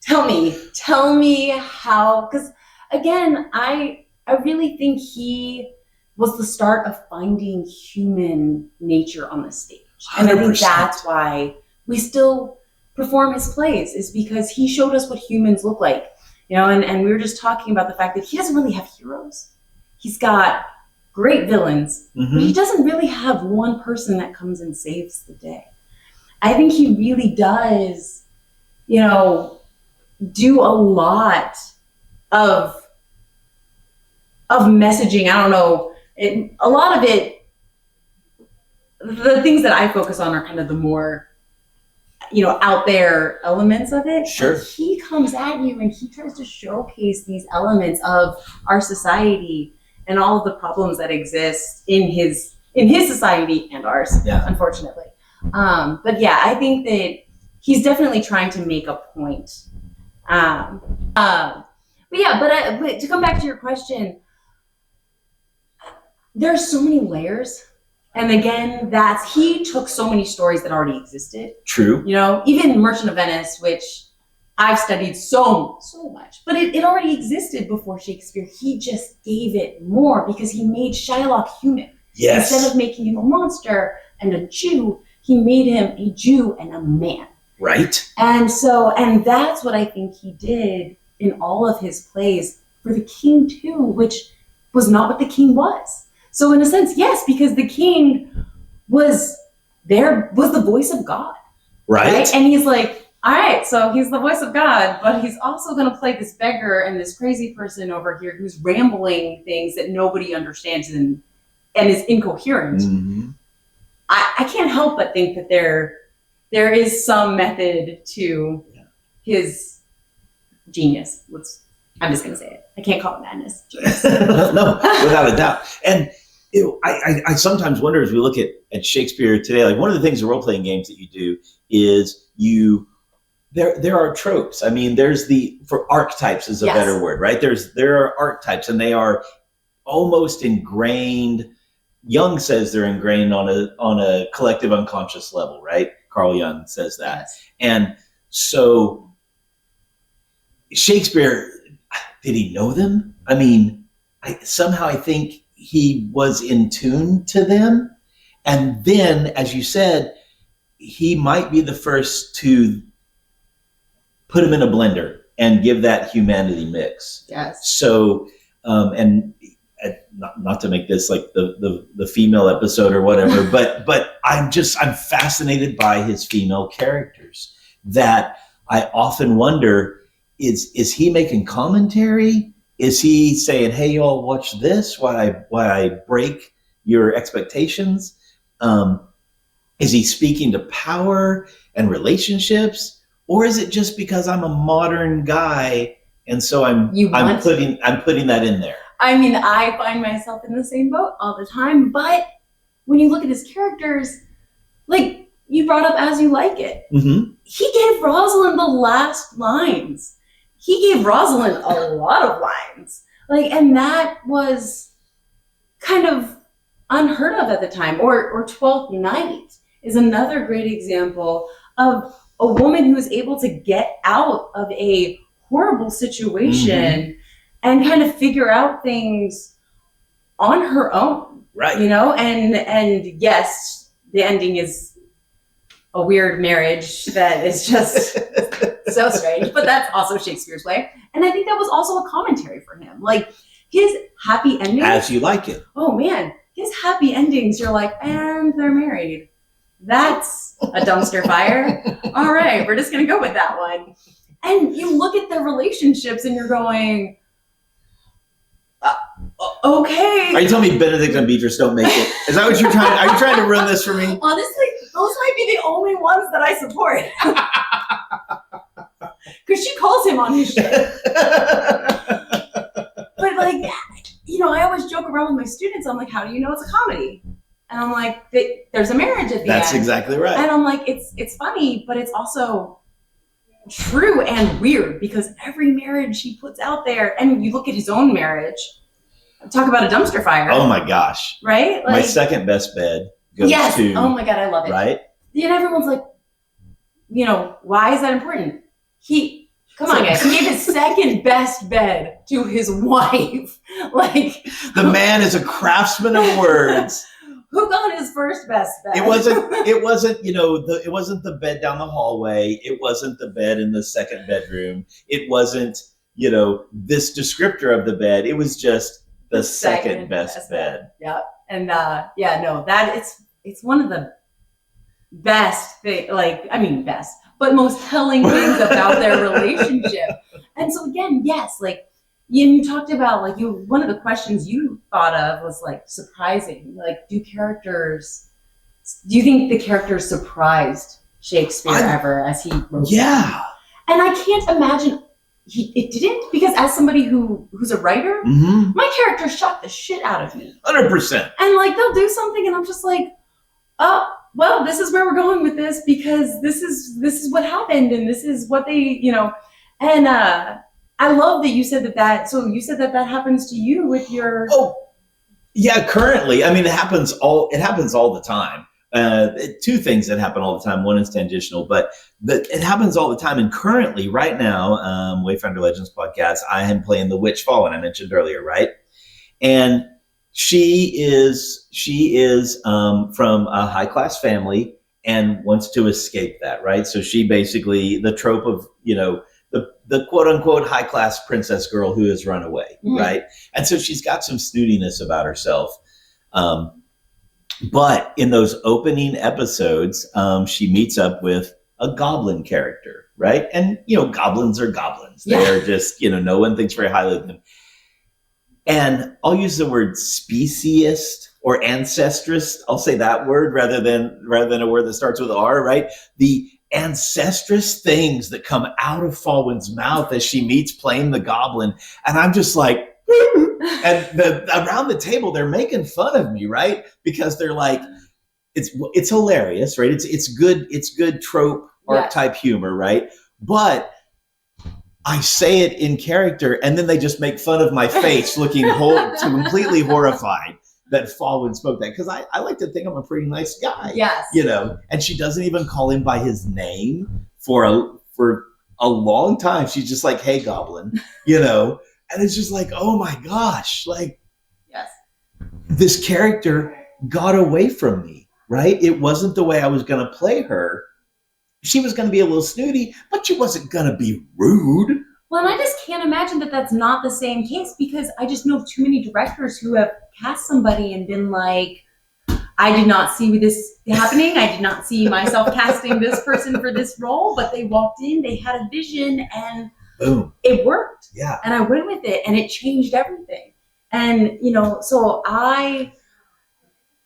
[SPEAKER 1] tell me how, because again, I really think he was the start of finding human nature on the stage. And 100%. I think that's why we still perform his plays, is because he showed us what humans look like. And we were just talking about the fact that he doesn't really have heroes. He's got great villains, but he doesn't really have one person that comes and saves the day. I think he really does, do a lot of messaging. I don't know. A lot of it, the things that I focus on are kind of the more, out there elements of it.
[SPEAKER 2] Sure.
[SPEAKER 1] But he comes at you and he tries to showcase these elements of our society and all of the problems that exist in his society and ours, unfortunately. But yeah, I think that he's definitely trying to make a point. But to come back to your question, there's so many layers. And again, he took so many stories that already existed.
[SPEAKER 2] True.
[SPEAKER 1] Even Merchant of Venice, which I've studied so much, but it already existed before Shakespeare. He just gave it more because he made Shylock human.
[SPEAKER 2] Yes.
[SPEAKER 1] Instead of making him a monster and a Jew, he made him a Jew and a man.
[SPEAKER 2] Right.
[SPEAKER 1] And that's what I think he did in all of his plays for the king too, which was not what the king was. So in a sense, yes, because the king was the voice of God. Right? And he's like, all right, so he's the voice of God, but he's also going to play this beggar and this crazy person over here who's rambling things that nobody understands and is incoherent. Mm-hmm. I can't help but think that there is some method to his genius. I'm just going to say it. I can't call it madness.
[SPEAKER 2] No, without a doubt. And I sometimes wonder, as we look at Shakespeare today, one of the things in role-playing games that you do is there are tropes. I mean, for archetypes is a better word, right? There are archetypes, and they are almost ingrained. Jung says they're ingrained on a collective unconscious level, right? Carl Jung says that. Yes. And so Shakespeare, did he know them? I mean, I think he was in tune to them. And then, as you said, he might be the first to put him in a blender and give that humanity mix.
[SPEAKER 1] Yes.
[SPEAKER 2] So, and not to make this like the female episode or whatever, but I'm fascinated by his female characters that I often wonder, is he making commentary? Is he saying, hey, y'all, watch this while I break your expectations? Is he speaking to power and relationships? Or is it just because I'm a modern guy and so I'm putting that in there?
[SPEAKER 1] I mean, I find myself in the same boat all the time, but when you look at his characters, like you brought up As You Like It,
[SPEAKER 2] Mm-hmm.
[SPEAKER 1] he gave Rosalind the last lines. He gave Rosalind a lot of lines. Like, and that was kind of unheard of at the time. Or Twelfth Night is another great example of a woman who is able to get out of a horrible situation and kind of figure out things on her own.
[SPEAKER 2] Right.
[SPEAKER 1] You know, and yes, the ending is a weird marriage that is just so strange, but that's also Shakespeare's way. And I think that was also a commentary for him. Like his happy endings.
[SPEAKER 2] As You Like It.
[SPEAKER 1] Oh man, his happy endings, you're like, and they're married. That's a dumpster fire. All right, we're just going to go with that one. And you look at the relationships and you're going, okay.
[SPEAKER 2] Are you telling me Benedict and Beatrice don't make it? Is that what you're trying? Are you trying to run this for me?
[SPEAKER 1] Honestly, those might be the only ones that I support. Because she calls him on his shit. But like, you know, I always joke around with my students. I'm like, how do you know it's a comedy? And I'm like, there's a marriage at the end.
[SPEAKER 2] That's exactly right.
[SPEAKER 1] And I'm like, it's funny, but it's also true and weird because every marriage he puts out there, and you look at his own marriage, talk about a dumpster fire.
[SPEAKER 2] Oh my gosh.
[SPEAKER 1] Right? Like,
[SPEAKER 2] my second best bed goes to.
[SPEAKER 1] Oh my God, I love it.
[SPEAKER 2] Right?
[SPEAKER 1] And everyone's like, you know, why is that important? Come on, guys. He gave his second best bed to his wife. Like,
[SPEAKER 2] the man is a craftsman of words.
[SPEAKER 1] Who got his first best bed?
[SPEAKER 2] It wasn't, you know, it wasn't the bed down the hallway. It wasn't the bed in the second bedroom. It wasn't, you know, this descriptor of the bed. It was just the second best bed.
[SPEAKER 1] Yep. And it's one of the best thing, best, but most telling things about their relationship. And so again, yes, like you talked about one of the questions you thought of was like surprising. Like, do you think the characters surprised Shakespeare ever as he wrote?
[SPEAKER 2] Yeah.
[SPEAKER 1] And I can't imagine it didn't, because as somebody who's a writer, my character shocked the shit out of me.
[SPEAKER 2] 100%.
[SPEAKER 1] And like they'll do something and I'm just like, oh, well, this is where we're going with this because this is what happened and this is what they, you know. And I love that you said that. So you said that happens to you with your.
[SPEAKER 2] Oh, yeah. Currently, I mean, it happens all the time. Two things that happen all the time. One is tangential, but it happens all the time. And currently, right now, Wayfinder Legends podcast, I am playing the Witch Fallen I mentioned earlier, right? And she is from a high class family and wants to escape that, right? So she basically, the trope of, you know, the quote unquote high class princess girl who has run away, right? And so she's got some snootiness about herself. But in those opening episodes, she meets up with a goblin character, right? And, you know, goblins are goblins.
[SPEAKER 1] Yeah.
[SPEAKER 2] They're just, you know, no one thinks very highly of them. And I'll use the word speciest or ancestress. I'll say that word rather than a word that starts with R, right? The ancestress things that come out of Falwyn's mouth as she meets playing the goblin. And I'm just like, and around the table, they're making fun of me, right? Because they're like, it's hilarious, right? It's good trope archetype humor, right? But I say it in character, and then they just make fun of my face, looking completely horrified that Falwyn spoke that. Because I like to think I'm a pretty nice guy,
[SPEAKER 1] Yes,
[SPEAKER 2] you know. And she doesn't even call him by his name for a long time. She's just like, "Hey, goblin," you know. And it's just like, oh my gosh, like,
[SPEAKER 1] yes,
[SPEAKER 2] this character got away from me. right? It wasn't the way I was going to play her. She was going to be a little snooty, but she wasn't going to be rude.
[SPEAKER 1] Well, and I just can't imagine that that's not the same case, because I just know too many directors who have cast somebody and been like, I did not see this happening. I did not see myself casting this person for this role, but they walked in, they had a vision, and
[SPEAKER 2] boom,
[SPEAKER 1] it worked.
[SPEAKER 2] Yeah.
[SPEAKER 1] And I went with it, and it changed everything. And, so I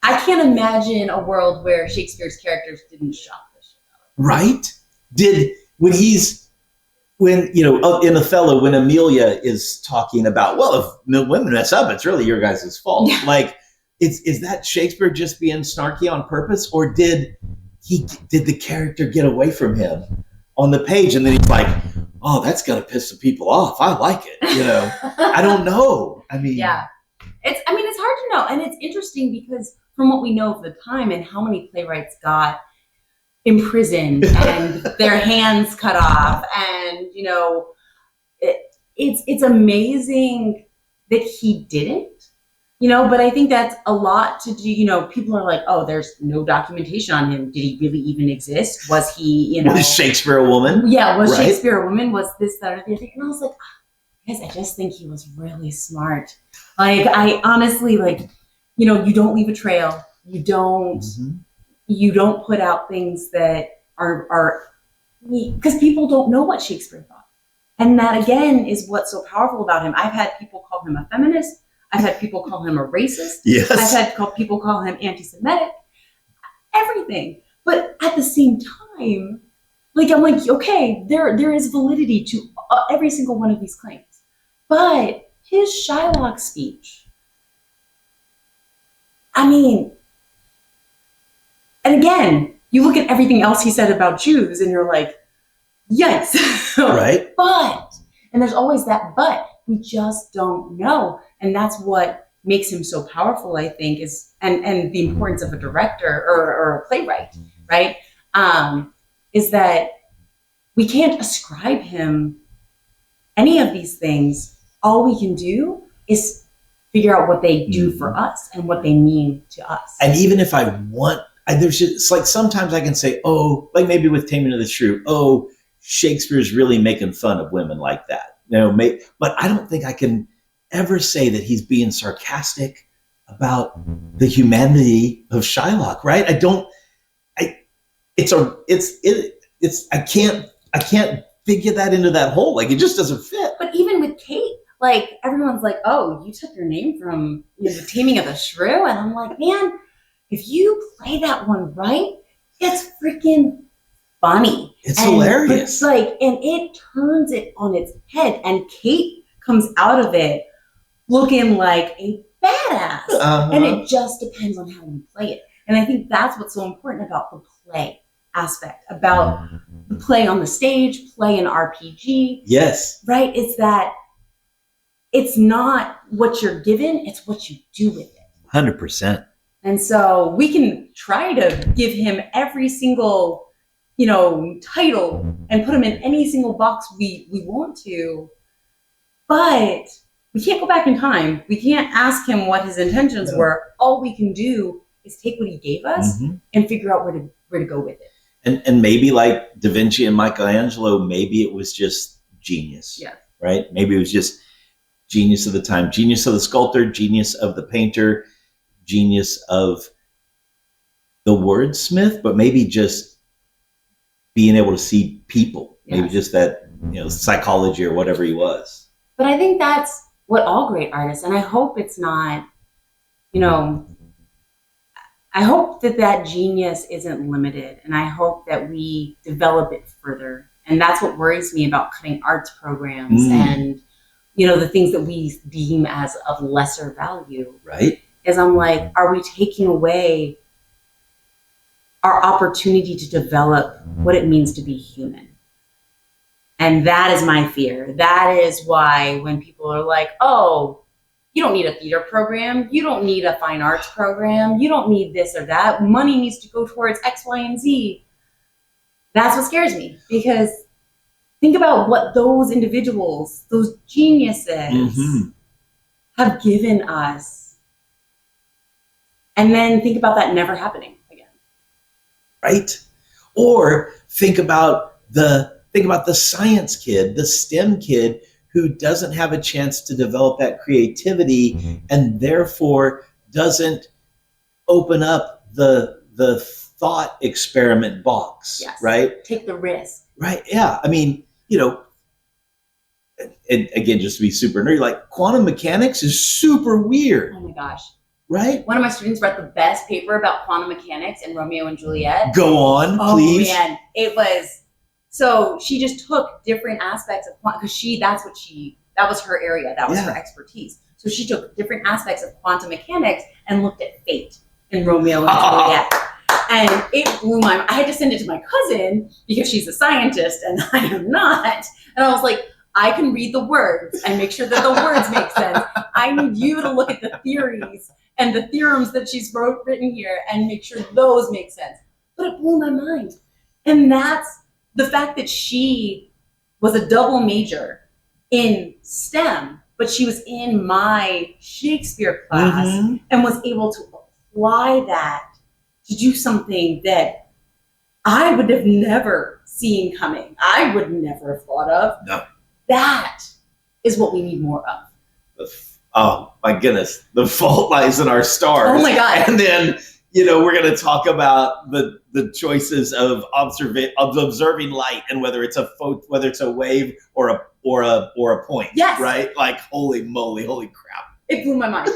[SPEAKER 1] can't imagine a world where Shakespeare's characters didn't shock the shit out of
[SPEAKER 2] right? When in Othello, when Amelia is talking about, well, if women mess up, it's really your guys' fault.
[SPEAKER 1] Yeah.
[SPEAKER 2] Like, is that Shakespeare just being snarky on purpose, or did the character get away from him on the page, and then he's like, oh, that's gonna piss some people off. I like it. I don't know. I mean,
[SPEAKER 1] yeah, it's hard to know, and it's interesting because from what we know of the time and how many playwrights got imprisoned and their hands cut off, and it's amazing that he didn't, but I think that's a lot to do. People are like, oh, there's no documentation on him. Did he really even exist? Was he,
[SPEAKER 2] was Shakespeare a woman?
[SPEAKER 1] Yeah, was
[SPEAKER 2] right?
[SPEAKER 1] Shakespeare a woman? Was this, that, or the other thing? And I was like, guys, I just think he was really smart. Like, I honestly, you don't leave a trail. You don't put out things that are because people don't know what Shakespeare thought. And that, again, is what's so powerful about him. I've had people call him a feminist. I've had people call him a racist.
[SPEAKER 2] Yes.
[SPEAKER 1] I've had people call him anti-Semitic. Everything. But at the same time, I'm like, okay, there is validity to every single one of these claims. But his Shylock speech, and again, you look at everything else he said about Jews and you're like, yikes.
[SPEAKER 2] Right.
[SPEAKER 1] And there's always that but. We just don't know. And that's what makes him so powerful, I think, is and the importance of a director or a playwright, right? Is that we can't ascribe him any of these things. All we can do is figure out what they do for us and what they mean to us.
[SPEAKER 2] And even if I want, there's just, it's like sometimes I can say, oh, like maybe with Taming of the Shrew, oh, Shakespeare's really making fun of women like that. But I don't think I can ever say that he's being sarcastic about the humanity of Shylock, right? I can't figure that into that hole. Like, it just doesn't fit.
[SPEAKER 1] But even with Kate, everyone's like, oh, you took your name from the Taming of the Shrew. And I'm like, man, if you play that one right, it's freaking funny.
[SPEAKER 2] It's hilarious.
[SPEAKER 1] And it turns it on its head. And Kate comes out of it looking like a badass. And it just depends on how you play it. And I think that's what's so important about the play aspect, about the play on the stage, play in RPG.
[SPEAKER 2] Yes.
[SPEAKER 1] Right? It's that it's not what you're given, it's what you do with it.
[SPEAKER 2] 100%.
[SPEAKER 1] And so we can try to give him every single, title and put him in any single box we want to, but we can't go back in time. We can't ask him what his intentions were. All we can do is take what he gave us and figure out where to go with it.
[SPEAKER 2] And maybe like Da Vinci and Michelangelo, maybe it was just genius.
[SPEAKER 1] Yeah.
[SPEAKER 2] Right? Maybe it was just genius of the time, genius of the sculptor, genius of the painter, genius of the wordsmith, but maybe just being able to see people, maybe just that, psychology or whatever he was.
[SPEAKER 1] But I think that's what all great artists, and I hope it's not, I hope that genius isn't limited, and I hope that we develop it further. And that's what worries me about cutting arts programs and, the things that we deem as of lesser value.
[SPEAKER 2] Right.
[SPEAKER 1] Is I'm like, are we taking away our opportunity to develop what it means to be human? And that is my fear. That is why when people are like, oh, you don't need a theater program, you don't need a fine arts program, you don't need this or that, money needs to go towards X, Y, and Z. That's what scares me, because think about what those individuals, those geniuses have given us. And then think about that never happening again.
[SPEAKER 2] right? Or think about the science kid, the STEM kid who doesn't have a chance to develop that creativity and therefore doesn't open up the thought experiment box,
[SPEAKER 1] Yes.
[SPEAKER 2] right?
[SPEAKER 1] Take the risk.
[SPEAKER 2] Right. Yeah. I mean, and again, just to be super nerdy, like quantum mechanics is super weird,
[SPEAKER 1] Oh my gosh.
[SPEAKER 2] right?
[SPEAKER 1] One of my students read the best paper about quantum mechanics in Romeo and Juliet.
[SPEAKER 2] Go on, please.
[SPEAKER 1] Oh man, it was. So she just took different aspects of quantum, because that was her area, that was her expertise. So she took different aspects of quantum mechanics and looked at fate in Romeo and Juliet. And it blew my mind. I had to send it to my cousin because she's a scientist and I am not. And I was like, I can read the words and make sure that the words make sense. I need you to look at the theories and the theorems that she's written here and make sure those make sense. But it blew my mind. And that's the fact that she was a double major in STEM, but she was in my Shakespeare class and was able to apply that to do something that I would have never seen coming. I would never have thought of.
[SPEAKER 2] No.
[SPEAKER 1] That is what we need more of.
[SPEAKER 2] Oh my goodness, the fault lies in our stars.
[SPEAKER 1] Oh my God.
[SPEAKER 2] And then, we're going to talk about the choices of observing light and whether it's a wave or a point.
[SPEAKER 1] Yes.
[SPEAKER 2] Right? Like, holy moly, holy crap.
[SPEAKER 1] It blew my mind.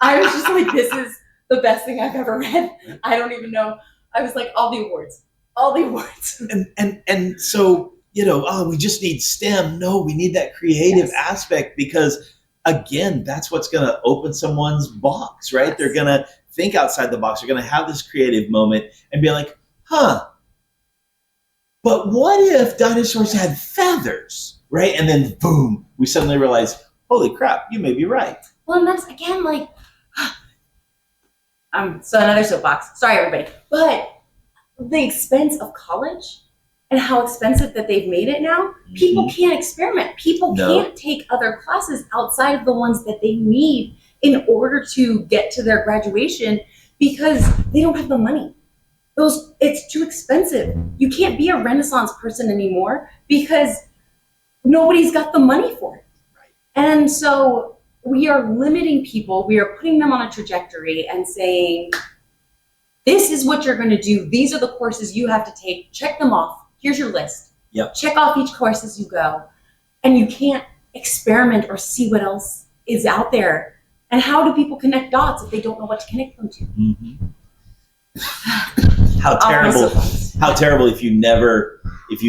[SPEAKER 1] I was just like, this is the best thing I've ever read. I don't even know. I was like, all the awards.
[SPEAKER 2] And so, we just need STEM. No, we need that creative aspect because, again, that's what's going to open someone's box, right? Yes. They're going to think outside the box. They're going to have this creative moment and be like, but what if dinosaurs had feathers, right? And then, boom, we suddenly realize, holy crap, you may be right.
[SPEAKER 1] Well, and that's, again, like, so another soapbox. Sorry, everybody. But the expense of college and how expensive that they've made it now, people can't experiment. People can't take other classes outside of the ones that they need in order to get to their graduation because they don't have the money. It's too expensive. You can't be a Renaissance person anymore because nobody's got the money for it.
[SPEAKER 2] Right.
[SPEAKER 1] And so we are limiting people. We are putting them on a trajectory and saying, this is what you're going to do. These are the courses you have to take. Check them off. Here's your list.
[SPEAKER 2] Yep.
[SPEAKER 1] Check off each course as you go. And you can't experiment or see what else is out there. And how do people connect dots if they don't know what to connect them to?
[SPEAKER 2] Mm-hmm. How terrible if you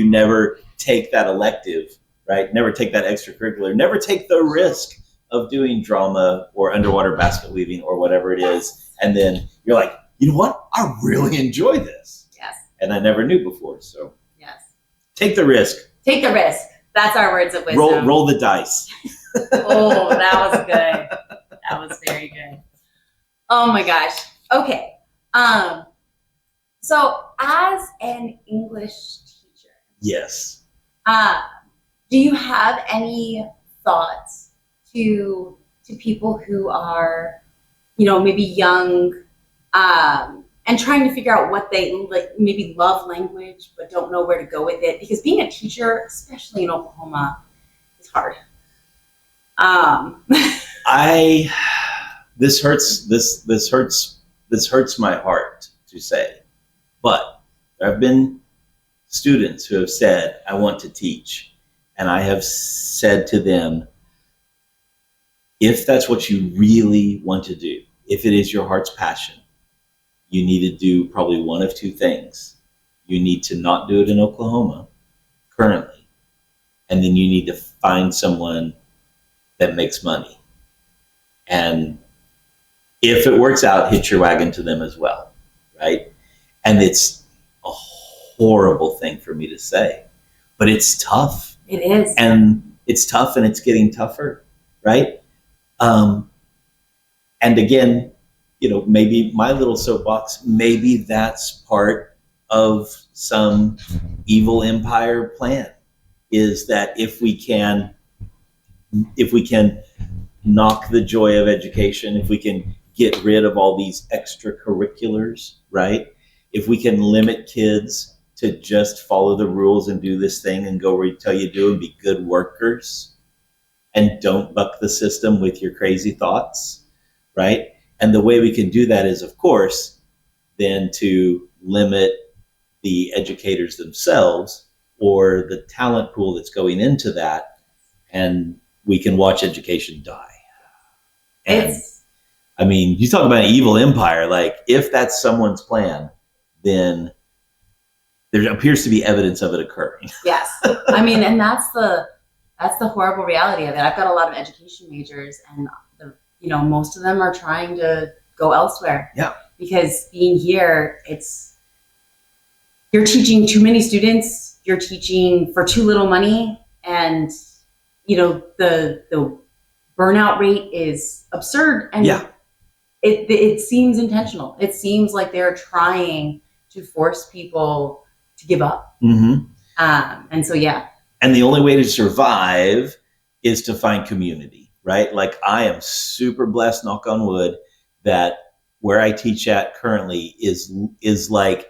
[SPEAKER 2] never take that elective, right? Never take that extracurricular, never take the risk of doing drama or underwater basket weaving or whatever it is. And then you're like, you know what? I really enjoy this.
[SPEAKER 1] Yes.
[SPEAKER 2] And I never knew before. So
[SPEAKER 1] yes.
[SPEAKER 2] Take the risk.
[SPEAKER 1] Take the risk. That's our words of wisdom.
[SPEAKER 2] Roll the dice.
[SPEAKER 1] Oh, that was good. That was very good. Oh my gosh. Okay. So as an English teacher,
[SPEAKER 2] yes.
[SPEAKER 1] Do you have any thoughts to people who are, maybe young, and trying to figure out what they maybe love language but don't know where to go with it? Because being a teacher, especially in Oklahoma, is hard.
[SPEAKER 2] This hurts my heart to say, but there have been students who have said, I want to teach. And I have said to them, if that's what you really want to do, if it is your heart's passion, you need to do probably one of two things. You need to not do it in Oklahoma currently, and then you need to find someone that makes money. And if it works out, hitch your wagon to them as well, right? And it's a horrible thing for me to say, but it's tough.
[SPEAKER 1] It is.
[SPEAKER 2] And it's tough and it's getting tougher, right? And again, maybe my little soapbox, maybe that's part of some evil empire plan, is that if we can knock the joy of education, if we can get rid of all these extracurriculars, right? if we can limit kids to just follow the rules and do this thing and go where you tell you to do and be good workers and don't buck the system with your crazy thoughts, right? And the way we can do that is, of course, then to limit the educators themselves or the talent pool that's going into that, and we can watch education die. And I mean, you talk about an evil empire, like if that's someone's plan, then there appears to be evidence of it occurring.
[SPEAKER 1] Yes. I mean, and that's the horrible reality of it. I've got a lot of education majors, and most of them are trying to go elsewhere.
[SPEAKER 2] Yeah.
[SPEAKER 1] Because being here, you're teaching too many students, you're teaching for too little money, and the burnout rate is absurd, and it seems intentional. It seems like they're trying to force people to give up.
[SPEAKER 2] Mm-hmm.
[SPEAKER 1] And so, yeah.
[SPEAKER 2] And the only way to survive is to find community, right? Like I am super blessed, knock on wood, that where I teach at currently is like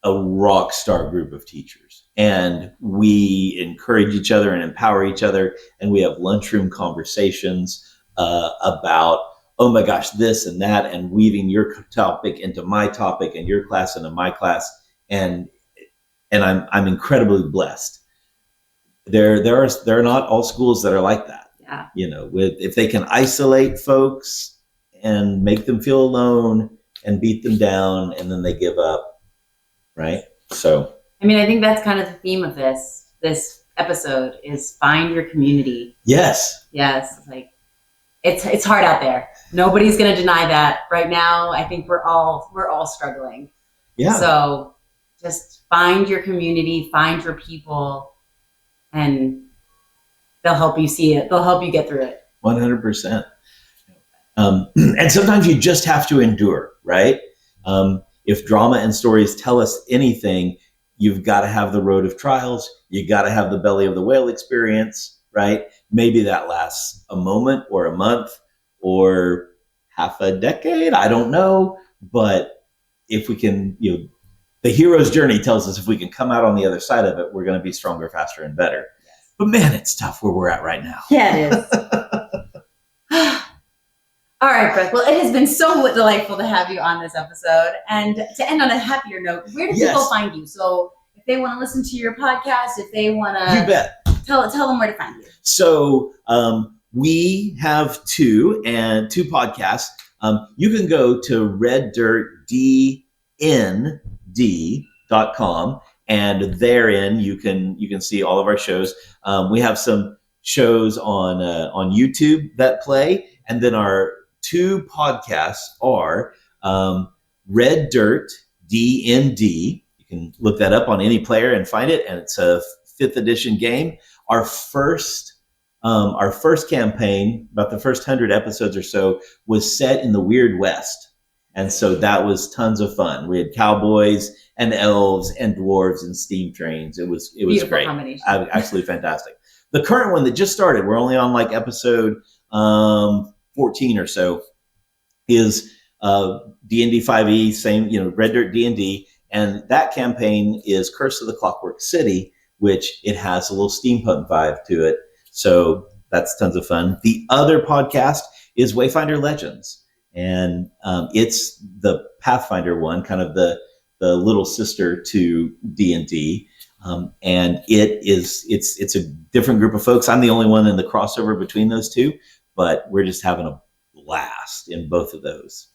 [SPEAKER 2] a rock star group of teachers. And we encourage each other and empower each other. And we have lunchroom conversations about, oh my gosh, this and that, and weaving your topic into my topic and your class into my class. And I'm incredibly blessed. There are not all schools that are like that.
[SPEAKER 1] Yeah.
[SPEAKER 2] If they can isolate folks and make them feel alone and beat them down, and then they give up, right? So,
[SPEAKER 1] I mean, I think that's kind of the theme of this episode is find your community.
[SPEAKER 2] Yes.
[SPEAKER 1] Like it's hard out there. Nobody's going to deny that. Right now, I think we're all struggling.
[SPEAKER 2] Yeah.
[SPEAKER 1] So just find your community, find your people, and they'll help you see it. They'll help you get through it.
[SPEAKER 2] 100%. And sometimes you just have to endure, right? If drama and stories tell us anything, you've got to have the road of trials. You got to have the belly of the whale experience, right? Maybe that lasts a moment or a month or half a decade. I don't know. But if we can, the hero's journey tells us if we can come out on the other side of it, we're going to be stronger, faster, and better. But man, it's tough where we're at right now.
[SPEAKER 1] Yeah, it is. All right, Brooke. Well, it has been so delightful to have you on this episode. And to end on a happier note, where do people find you? So if they want to listen to your podcast, if they want to...
[SPEAKER 2] You bet.
[SPEAKER 1] Tell them where to find you.
[SPEAKER 2] So we have two podcasts. You can go to reddirtdnd.com, and therein you can see all of our shows. We have some shows on YouTube that play, and then our two podcasts are Red Dirt DND. You can look that up on any player and find it, and it's a 5th edition game. Our first campaign, about the first 100 episodes or so, was set in the Weird West, and so that was tons of fun. We had cowboys and elves and dwarves and steam trains. It was
[SPEAKER 1] Beautiful
[SPEAKER 2] great,
[SPEAKER 1] combination.
[SPEAKER 2] absolutely fantastic. The current one that just started, we're only on like episode 14 or so, is D&D 5e, same, Red Dirt D&D, and that campaign is Curse of the Clockwork City, which it has a little steampunk vibe to it. So that's tons of fun. The other podcast is Wayfinder Legends, and it's the Pathfinder one, kind of the little sister to D&D. And it's a different group of folks. I'm the only one in the crossover between those two, but we're just having a blast in both of those.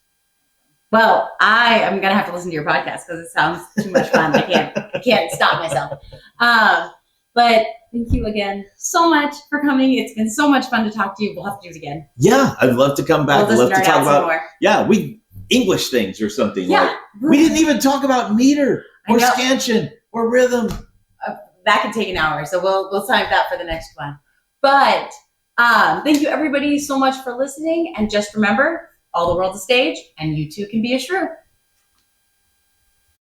[SPEAKER 1] Well, I am gonna have to listen to your podcast because it sounds too much fun. I can't stop myself. But thank you again so much for coming. It's been so much fun to talk to you. We'll have to do it again.
[SPEAKER 2] Yeah, I'd love to come back. I'd love to talk about
[SPEAKER 1] more.
[SPEAKER 2] English things or something.
[SPEAKER 1] Yeah,
[SPEAKER 2] like we didn't even talk about meter or scansion or rhythm.
[SPEAKER 1] That could take an hour, so we'll time that for the next one. But thank you everybody so much for listening, and just remember, all the world's a stage, and you too can be a shrew.